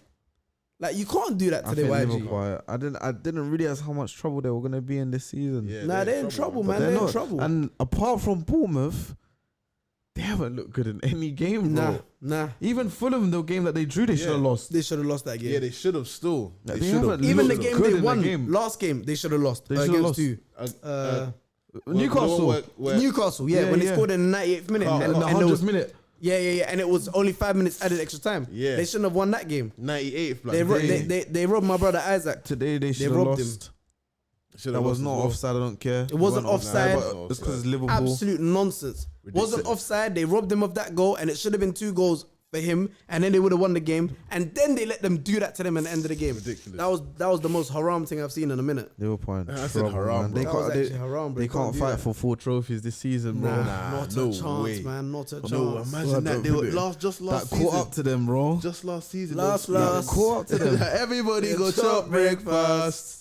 S2: Like, you can't do that
S3: I
S2: today,
S3: think
S2: YG.
S3: Liverpool, I didn't realize how much trouble they were gonna be in this season.
S1: Yeah,
S2: Nah, they're in trouble, man.
S3: They're
S2: They're in
S3: not.
S2: trouble.
S3: And apart from Bournemouth, they haven't looked good in any game, bro.
S2: Nah.
S3: Even Fulham, the game that they drew, they should have lost.
S2: They should have lost that game.
S1: Yeah, they should have still.
S3: They
S1: They should have.
S3: haven't
S2: Even the
S3: looked
S2: game
S3: good
S2: they
S3: in
S2: won,
S3: that game.
S2: last game, they should have lost.
S3: They should have lost.
S2: Against who?
S3: Newcastle.
S2: Newcastle, when they scored in the 98th minute.
S1: Oh,
S2: and
S3: in the
S2: there was-
S3: 100th minute.
S2: Yeah. And it was only 5 minutes added extra time.
S1: Yeah.
S2: They shouldn't have won that game.
S1: 98th.
S2: They robbed my brother Isaac.
S3: Today they should have
S2: robbed
S3: lost. That was not offside. I don't care.
S2: It wasn't offside.
S3: But it's because it's Liverpool.
S2: Absolute nonsense. Wasn't offside. They robbed him of that goal, and it should have been 2 goals for him, and then they would have won the game. And then they let them do that to them at the end of the game.
S1: Ridiculous.
S2: That was the most haram thing I've seen in a minute.
S3: Liverpool in
S1: I said
S3: trouble,
S1: haram,
S3: man.
S1: bro.
S3: They
S2: That was
S3: can't.
S2: actually haram, bro.
S3: They
S2: You can't
S3: can't
S2: do
S3: fight
S2: that.
S3: for 4 trophies this season, bro.
S2: Not
S1: no
S2: a chance,
S1: way.
S2: man. Not a chance.
S1: No, imagine that. They were just
S3: That
S1: last
S3: caught
S1: season.
S3: up to them, bro.
S1: Just last season.
S2: Last.
S3: Caught up to them.
S1: Everybody go
S2: Chop
S1: chop breakfast.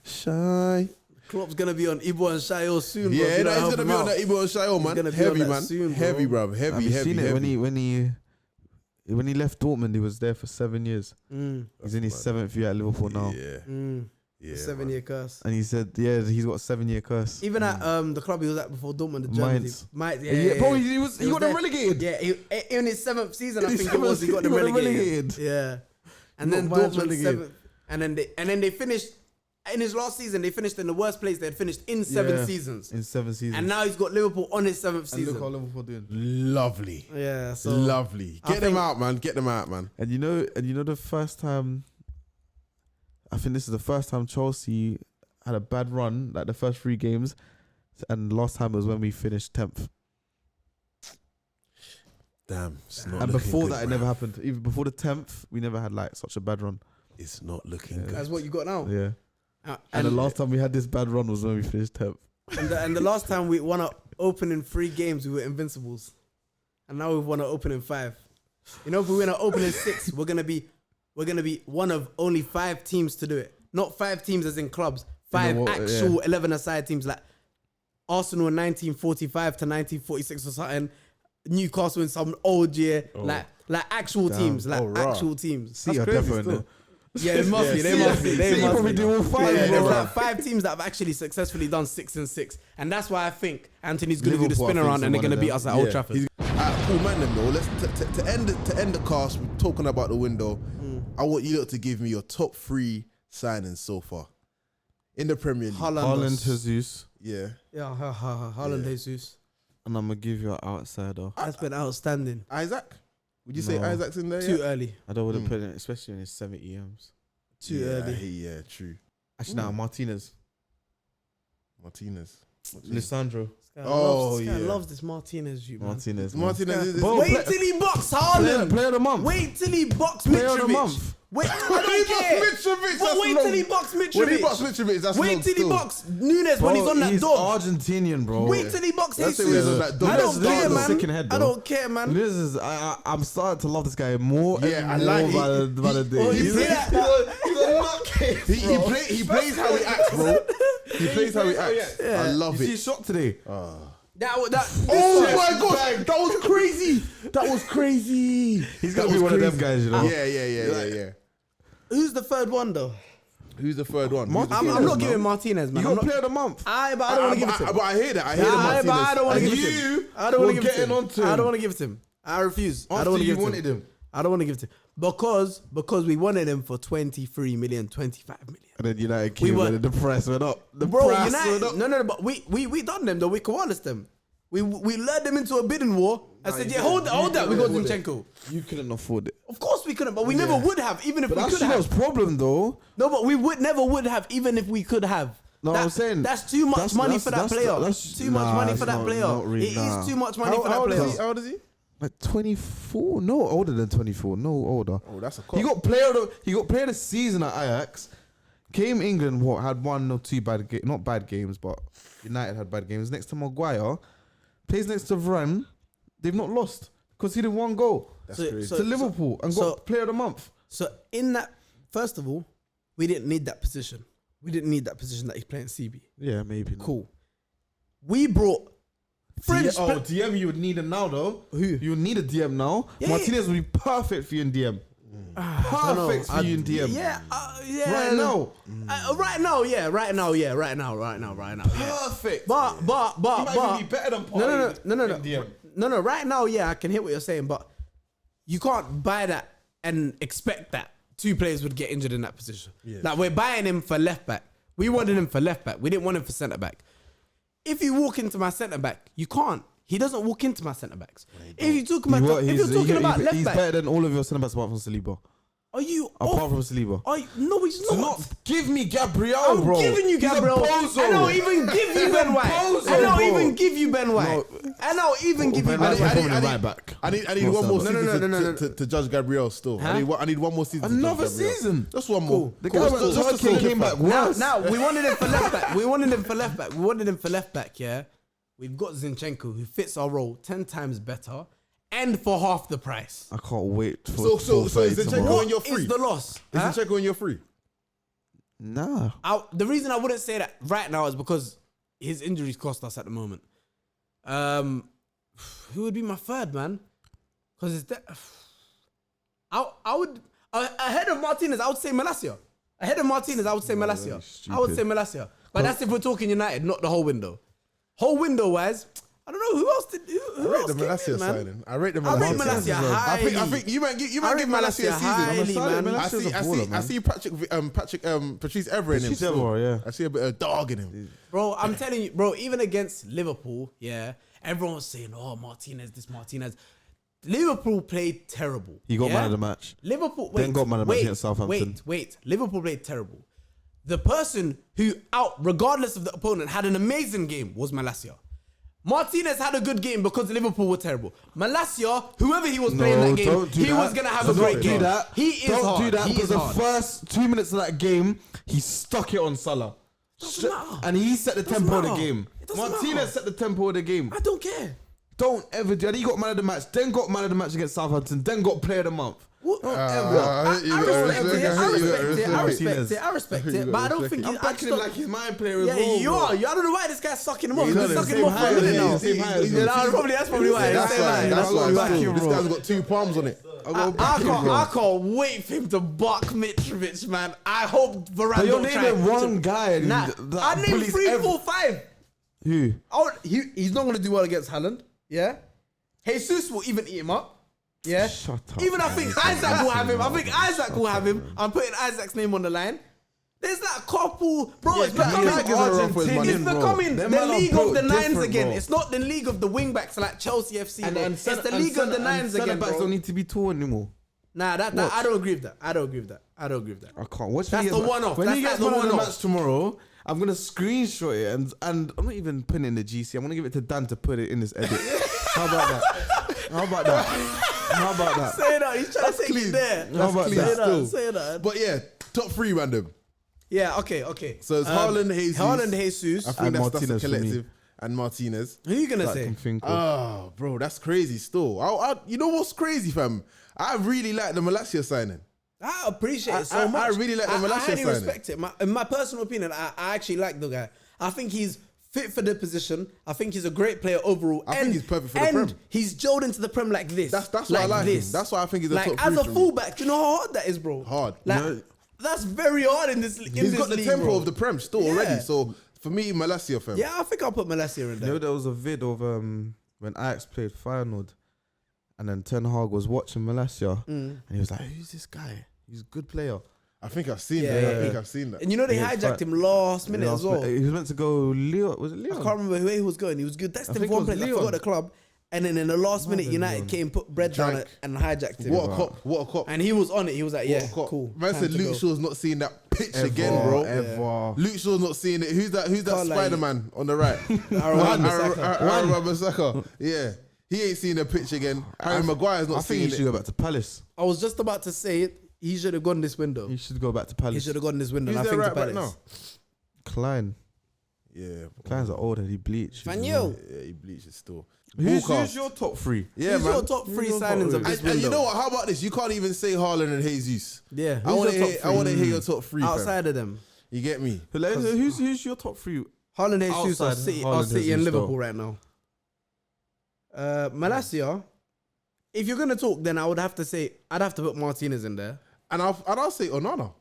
S1: Shy.
S2: Klopp's gonna be on Ibo and Shayo soon. bro.
S1: Yeah,
S2: If you don't
S1: he's
S2: help
S1: gonna
S2: him
S1: be on
S2: out.
S1: that Ibo and Shayo, man.
S2: gonna be
S1: Heavy,
S2: on that
S1: man.
S2: soon, bro.
S1: Heavy, bruv.
S3: Have
S1: Heavy,
S3: you
S1: heavy,
S3: seen it
S1: heavy.
S3: when he left Dortmund? He was there for 7 years. He's in his 7th year at Liverpool now,
S1: Yeah.
S2: The 7-year curse.
S3: and he said, "Yeah, he's got a 7-year curse."
S2: Even at the club he was at before Dortmund, the German
S3: Mainz.
S2: team. Mainz,
S3: Bro, he got them
S2: there.
S3: relegated.
S2: Yeah, in his 7th season, I
S3: In
S2: think
S3: his
S2: it was. He got them
S3: seventh, he got them
S2: relegated.
S3: relegated.
S2: Yeah, and then
S3: Got Mainz
S2: Dortmund
S3: relegated.
S2: 7th, and then they finished in his last season. They finished in the worst place they had finished in 7 seasons.
S3: In 7 seasons.
S2: And now he's got Liverpool on his 7th
S3: And look
S2: season.
S3: how Liverpool doing.
S1: Lovely.
S2: Yeah, so
S1: Lovely.
S2: I
S1: Get them
S2: think-
S1: out, man. Get them out, man.
S3: And you know the first time, I think this is the first time Chelsea had a bad run, like the first 3 games, and last time was when we finished 10th.
S1: Damn. It's not
S3: And
S1: looking
S3: before
S1: good,
S3: that, it
S1: bruv.
S3: never happened. Even before the 10th, we never had like such a bad run.
S1: It's not looking good.
S2: that's what you got now.
S3: Yeah.
S2: Uh,
S3: And the last time we had this bad run was when we finished 10th.
S2: and the last time we won an opening 3 games, we were invincibles, and now we've won an opening 5. You know, if we win an opening 6, we're gonna be one of only 5 teams to do it. Not 5 teams as in clubs, 5
S3: what,
S2: actual 11-a-side teams like Arsenal in 1945 to 1946 or something. Newcastle in some old year, like actual teams, like actual teams.
S3: See, you're definitely in there.
S2: Yeah, it must be. They must be. They
S3: See, you
S2: must
S3: probably
S2: be.
S3: do all 5,
S2: Yeah,
S3: bro.
S2: there's like 5 teams that have actually successfully done 6 and 6, and that's why I think Anthony's going to do the
S3: Liverpool,
S2: spin
S3: I think,
S2: around and they're
S3: is
S2: going to
S3: one
S2: beat
S3: of
S2: us at
S3: them.
S2: Old Trafford.
S1: Cool, man. Then though, let's to end the cast. We're talking about the window. I want you lot to give me your top 3 signings so far in the Premier League.
S3: Haaland, Jesus,
S1: Yeah.
S2: Yeah, Haaland, Jesus.
S3: and I'm gonna give you an outsider.
S2: That's been outstanding.
S1: Isaac. Would you say
S3: No.
S1: Isaac's in there?
S2: Too
S1: yet?
S2: early.
S3: I don't want to put it, especially in his 70 EMs.
S2: Too
S1: Yeah,
S2: early.
S1: Yeah, true.
S3: Actually, now Martinez.
S1: Martinez.
S3: Lissandro.
S2: This guy loves this Martinez, man.
S3: Martinez.
S2: Wait till he box Haaland.
S3: Player of the month.
S2: Wait till he box
S3: Player of the
S2: Mitrovic.
S3: month.
S2: Wait, I don't care. But wait till he box Mitrovic.
S1: When he box Mitrovic, that's
S2: Wait
S1: long
S2: till he
S1: still.
S2: box Nunes when he's on that
S3: He's
S2: dog.
S3: Argentinian, bro.
S2: Wait till he box
S1: That's
S2: Jesus.
S1: it, he's on that dog.
S2: I don't
S1: That's
S2: care,
S1: the
S3: sick in
S2: man.
S3: head,
S2: I
S3: though.
S2: don't care, man.
S3: This is I'm starting to love this guy more
S1: Yeah,
S3: and
S1: I
S3: more
S1: like
S3: by
S1: it.
S3: the day.
S2: Oh, you
S3: He's
S2: see
S3: a-
S2: that?
S3: He's a nutcase,
S1: He plays how he acts, bro. He plays how he acts. I love
S3: You see
S1: it.
S3: his shot today?
S1: Oh
S3: Yes,
S1: my god, that was crazy. That was crazy.
S3: He's got to be one of them guys, you know.
S1: Yeah.
S2: Who's the third one, though?
S1: Who's the third one?
S2: I'm not giving Martinez, man.
S3: You
S2: I'm
S3: got
S2: not,
S3: player of the month.
S2: but I don't want to give it to him.
S1: But I hear that. I hear the
S2: But
S1: Martinez.
S2: I don't want to
S3: And
S2: give it to
S3: you
S2: him. I don't want to
S3: were
S2: give it to
S3: getting
S2: him.
S3: onto him.
S2: I don't want to give it to him. I refuse. I don't want to give it to
S3: wanted him.
S2: I don't want to give it to him. Because we wanted him for 23 million, 25 million.
S3: And then United came
S2: were-
S3: and the price went up. The
S2: Bro,
S3: price
S2: United,
S3: went up.
S2: no, but we done them though. We coerced them. We led them into a bidding war. I said, yeah, hold that. We got Zinchenko.
S3: You couldn't afford it.
S2: Of course we couldn't, but we never would have, even if
S3: But
S2: we
S3: that's
S2: could have.
S3: Chino's problem, though.
S2: No, but we never would have, even if we could have.
S3: No, I'm saying
S2: that's too much money for that player.
S3: that's-
S2: Too much
S3: nah,
S2: money
S3: it's
S2: for that
S3: not-
S2: player.
S3: not really,
S2: It
S3: nah.
S2: is too much money for that
S1: How
S2: player.
S1: old is he?
S3: Like 24? No, older than 24. No, older.
S1: Oh, that's a
S3: He
S1: cop.
S3: got player of the season at Ajax. Came England, had one or two bad games, not bad games, but United had bad games. Next to Maguire, plays next to Varane. They've not lost because he did one goal
S1: That's crazy.
S3: to Liverpool and got player of the month.
S2: So in that, first of all, we didn't need that position. We didn't need that position that he's playing CB.
S3: Yeah, maybe. Not.
S2: Cool. We brought French.
S3: DM, you would need him now, though.
S2: Who?
S3: You would need a DM now.
S2: Yeah,
S3: Martinez would be perfect for you in DM. Perfect for you in DM.
S2: Yeah,
S3: Right now.
S2: Right now, yeah. Right now. Yeah.
S3: Perfect.
S2: But
S3: He might even be better than Partey
S2: no.
S3: in DM.
S2: No. Right now, yeah, I can hear what you're saying, but you can't buy that and expect that two players would get injured in that position. Yeah. Like we're buying him for left back. We wanted him for left back. We didn't want him for centre back. If you walk into my centre back, you can't. He doesn't walk into my centre backs. If you're talking about, left
S3: He's
S2: back,
S3: better than all of your centre backs apart from Saliba.
S2: are you
S3: Apart
S2: off?
S3: from Saliba.
S2: No, he's
S3: Do
S2: not.
S3: not give me Gabriel,
S2: I'm
S3: bro.
S2: giving you
S3: He's a
S2: Gabriel.
S3: bozo.
S2: I don't even give you Ben White.
S3: bozo,
S2: I don't
S3: bro.
S2: even give you Ben White. I don't even give you Ben
S3: White's
S2: White.
S3: probably the right back.
S1: I need one more season
S2: No.
S1: to judge Gabriel still.
S2: Huh?
S1: I need one more season. to
S3: Another
S1: judge Gabriel.
S3: season?
S1: Just one more.
S3: The guy went to Turkey and came back worse.
S2: Now we wanted him for left back. We wanted him for left back. Yeah, we've got Zinchenko who fits our role 10 times better and for half the price.
S3: I can't wait for
S1: So is Zinchenko
S3: tomorrow.
S1: when you're
S2: What
S1: free?
S2: is the loss?
S1: Is
S2: Huh?
S1: Zinchenko when you're free?
S3: Nah.
S2: The reason I wouldn't say that right now is because his injuries cost us at the moment. Who would be my third man? Because it's that. I would ahead of Martinez. I would say Malacia. Ahead of Martinez, I would say Malacia. I would say Malacia. But that's if we're talking United, not the whole window. Whole window wise, I don't know who else did. Who
S1: I rate
S2: else
S1: the
S2: came
S1: Malacia
S2: in, man?
S1: signing. I rate the
S2: I rate
S1: Malacia.
S2: Malacia highly.
S1: I think you might
S2: I
S1: give
S2: rate
S1: Malacia a
S2: Malacia
S1: season.
S2: highly, man.
S1: I see Patrice Evra in him.
S3: Patrice
S1: still.
S3: Evra, yeah.
S1: I see a bit of dog in him.
S2: Bro, I'm telling you, bro, even against Liverpool, yeah, everyone was saying, oh, Martinez. Liverpool played terrible.
S3: He got
S2: yeah?
S3: man of the match.
S2: Liverpool,
S3: Then
S2: wait,
S3: got man of the match
S2: wait,
S3: against Southampton.
S2: Wait. Liverpool played terrible. The person who, regardless of the opponent, had an amazing game was Malacia. Martinez had a good game because Liverpool were terrible. Malacia, whoever he was playing that game, he was going to have a great game. He is hard.
S3: Don't do that
S2: He
S3: because
S2: is
S3: the
S2: hard.
S3: first 2 minutes of that game, he stuck it on Salah.
S2: Doesn't matter.
S3: And he set the
S2: Doesn't
S3: tempo of the
S2: matter.
S3: game.
S2: It doesn't
S3: Martinez
S2: matter.
S3: set the tempo of the game.
S2: I don't care.
S3: Don't ever do that. He got man of the match, then got man of the match against Southampton, then got player of the month.
S2: What?
S3: Don't
S1: I
S2: respect it, but I don't think
S3: I'm backing him like he's my player as
S2: yeah,
S3: well.
S2: you
S3: bro.
S2: are. I don't know why this guy's sucking him off.
S1: He's
S2: He's
S1: on the
S2: sucking him
S1: same
S2: off for a
S1: height,
S2: minute
S1: yeah,
S2: now.
S1: he's the same height as
S2: Yeah,
S1: him.
S2: that's probably why.
S1: That's why. That's why.
S2: Bro.
S1: This guy's got 2 palms on it.
S2: I can't wait for him to buck Mitrovic, man. I hope Varane
S3: But you're
S2: don't try.
S3: naming one guy. and
S2: Nah,
S3: that
S2: I named
S3: bullies
S2: 3,
S3: every-
S2: 4, 5.
S3: Who?
S2: He's not going to do well against Haaland. Yeah. Jesus will even eat him up. Yeah.
S3: Shut up.
S2: Even I think Isaac will have him. I'm putting Isaac's name on the line. There's that couple, bro. It's becoming
S3: Argentinian,
S2: the
S3: bro.
S2: league of the nines
S3: different,
S2: again.
S3: bro.
S2: It's not the league of the wing backs like Chelsea FC.
S3: And
S2: Bro. It's the league of the nines again,
S3: Centre backs
S2: bro.
S3: don't need to be tall anymore.
S2: Nah, I don't agree with that. I don't agree with that.
S3: I can't. Watch
S2: That's
S3: when he
S2: the
S3: gets
S2: one-off.
S3: When
S2: That's
S3: he gets
S2: the
S3: man of the
S2: one-off.
S3: match tomorrow, I'm gonna screenshot it and I'm not even putting it in the GC. I'm gonna give it to Dan to put it in this edit. How about that?
S2: Say that. He's trying to take it there.
S1: That's clean.
S2: Say that.
S1: But yeah, top three random.
S2: Yeah, okay.
S1: So it's Haaland, Jesus.
S2: Haaland, Jesus.
S1: I think that's a
S3: Martinez for me.
S1: collective. And Martinez.
S2: Who are you going to say?
S1: Oh, bro, that's crazy still. You know what's crazy, fam? I really like the Malacia signing.
S2: I appreciate it so much.
S1: I really like the Malacia
S2: I highly
S1: signing.
S2: respect it. In my personal opinion, I actually like the guy. I think he's fit for the position. I think he's a great player overall.
S1: I think he's perfect for the Prem.
S2: He's gelled into the Prem like this.
S1: That's why I like him. That's why I think he's a top three.
S2: As a
S1: for me.
S2: fullback, do you know how hard that is, bro?
S1: Hard.
S2: That's very hard in this.
S1: He's got the tempo of the Prem still already. So for me, Malacia, fam.
S2: Yeah, I think I'll put Malacia in there.
S3: You know, there was a vid of when Ajax played Feyenoord, and then Ten Hag was watching Malacia, and he was like, "Who's this guy? He's a good player."
S1: I think I've seen that. I think I've seen that.
S2: And you know they hijacked him last minute as well.
S3: He was meant to go Leo. Was it Leo?
S2: I can't remember where he was going. He was good. That's the one place I forgot the club. And then in the last minute, United came, put bread down it, and hijacked him.
S1: What a cop.
S2: And he was on it. He was like, yeah, cool.
S1: Man said Luke Shaw's not seeing that pitch
S3: Ever,
S1: again, bro.
S3: Ever.
S1: Luke Shaw's not seeing it. Who's that Spider-Man on the right?
S2: Aaron
S1: Wan-Bissaka. Yeah. He ain't seen the pitch again. Harry Maguire's not seeing it.
S3: I think he should go back to Palace.
S2: I was just about to say it. He should have gone this window.
S3: He should go back to Palace.
S2: He should have gone this window.
S1: Who's
S2: I
S1: their
S2: think
S1: right
S2: to
S1: back
S2: Palace.
S1: now?
S3: Klein.
S1: Yeah.
S3: Klein's an older. He bleached.
S2: Fanyo.
S1: Yeah, he bleaches still.
S3: Who's your top three?
S1: Yeah,
S2: Who's
S1: man.
S2: your top three signings of this window?
S1: And you know what? How about this? You can't even say Haaland and Jesus.
S2: Yeah.
S1: I want to hear your top three.
S2: Outside of them.
S1: You get me?
S3: Who's your top three?
S2: Haaland, Jesus,
S3: Outside
S2: or City,
S3: Haaland,
S2: City
S3: Jesus,
S2: and Liverpool
S3: though.
S2: right now. Malacia, if you're going to talk, then I'd have to put Martinez in there.
S1: And I'll say Onana.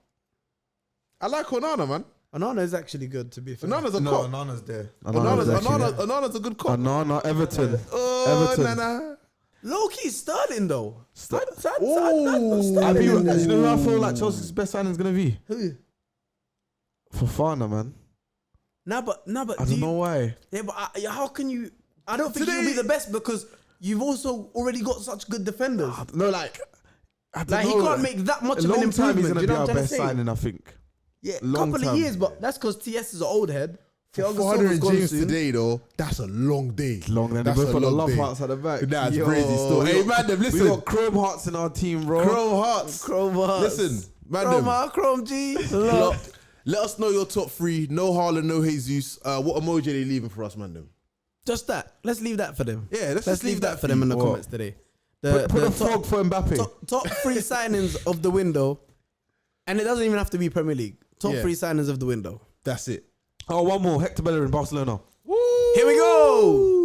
S1: I like Onana, man.
S2: Onana is actually good, to be fair.
S1: Onana's a cop.
S3: Onana's there.
S1: Onana's a good cop.
S3: Onana, Everton.
S1: Oh,
S3: Everton.
S1: Nana.
S2: Low-key Sterling, though.
S1: Ooh.
S3: You know who I feel like Chelsea's best signing is going to be?
S2: Who?
S3: Fofana, man.
S2: No, but
S3: I don't know why.
S2: Yeah, but how can you... I don't think you'll be the best because you've also already got such good defenders.
S3: No, like... I don't
S2: Like,
S3: know,
S2: he can't make that much of an
S3: long time he's
S2: improvement.
S3: going to
S2: You
S3: be
S2: know
S3: our
S2: what I'm trying to
S3: best
S2: say?
S3: signing, I think.
S2: Yeah, a
S3: Long
S2: couple of
S3: time.
S2: years, but that's because TS is an old head. Thiago
S1: 400
S2: Silva's
S1: and
S2: gone
S1: James
S2: soon.
S1: today, though. That's a long day.
S3: Long, then they
S1: That's
S3: both
S1: a
S3: got the
S1: long
S3: love
S1: day.
S3: hearts at the back.
S1: That's
S3: Yo,
S1: crazy still.
S3: we
S1: Hey,
S3: got-
S1: man, them, listen.
S3: We got Chrome Hearts in our team, bro.
S1: Chrome Hearts.
S2: Chrome Hearts.
S1: Listen, man, them.
S2: Chrome G.
S1: Let us know your top three. No Haaland, no Jesus. What emoji are they leaving for us, man? Them.
S2: Just that. Let's leave that for them.
S1: Yeah, let's
S2: Let's
S1: just
S2: leave that for them in the comments today.
S3: Put a frog for Mbappe.
S2: Top three signings of the window, and it doesn't even have to be Premier League. Top
S1: Yeah.
S2: three signings of the window.
S1: That's it.
S3: Oh, one more. Hector Bellerin, Barcelona.
S2: Here we go.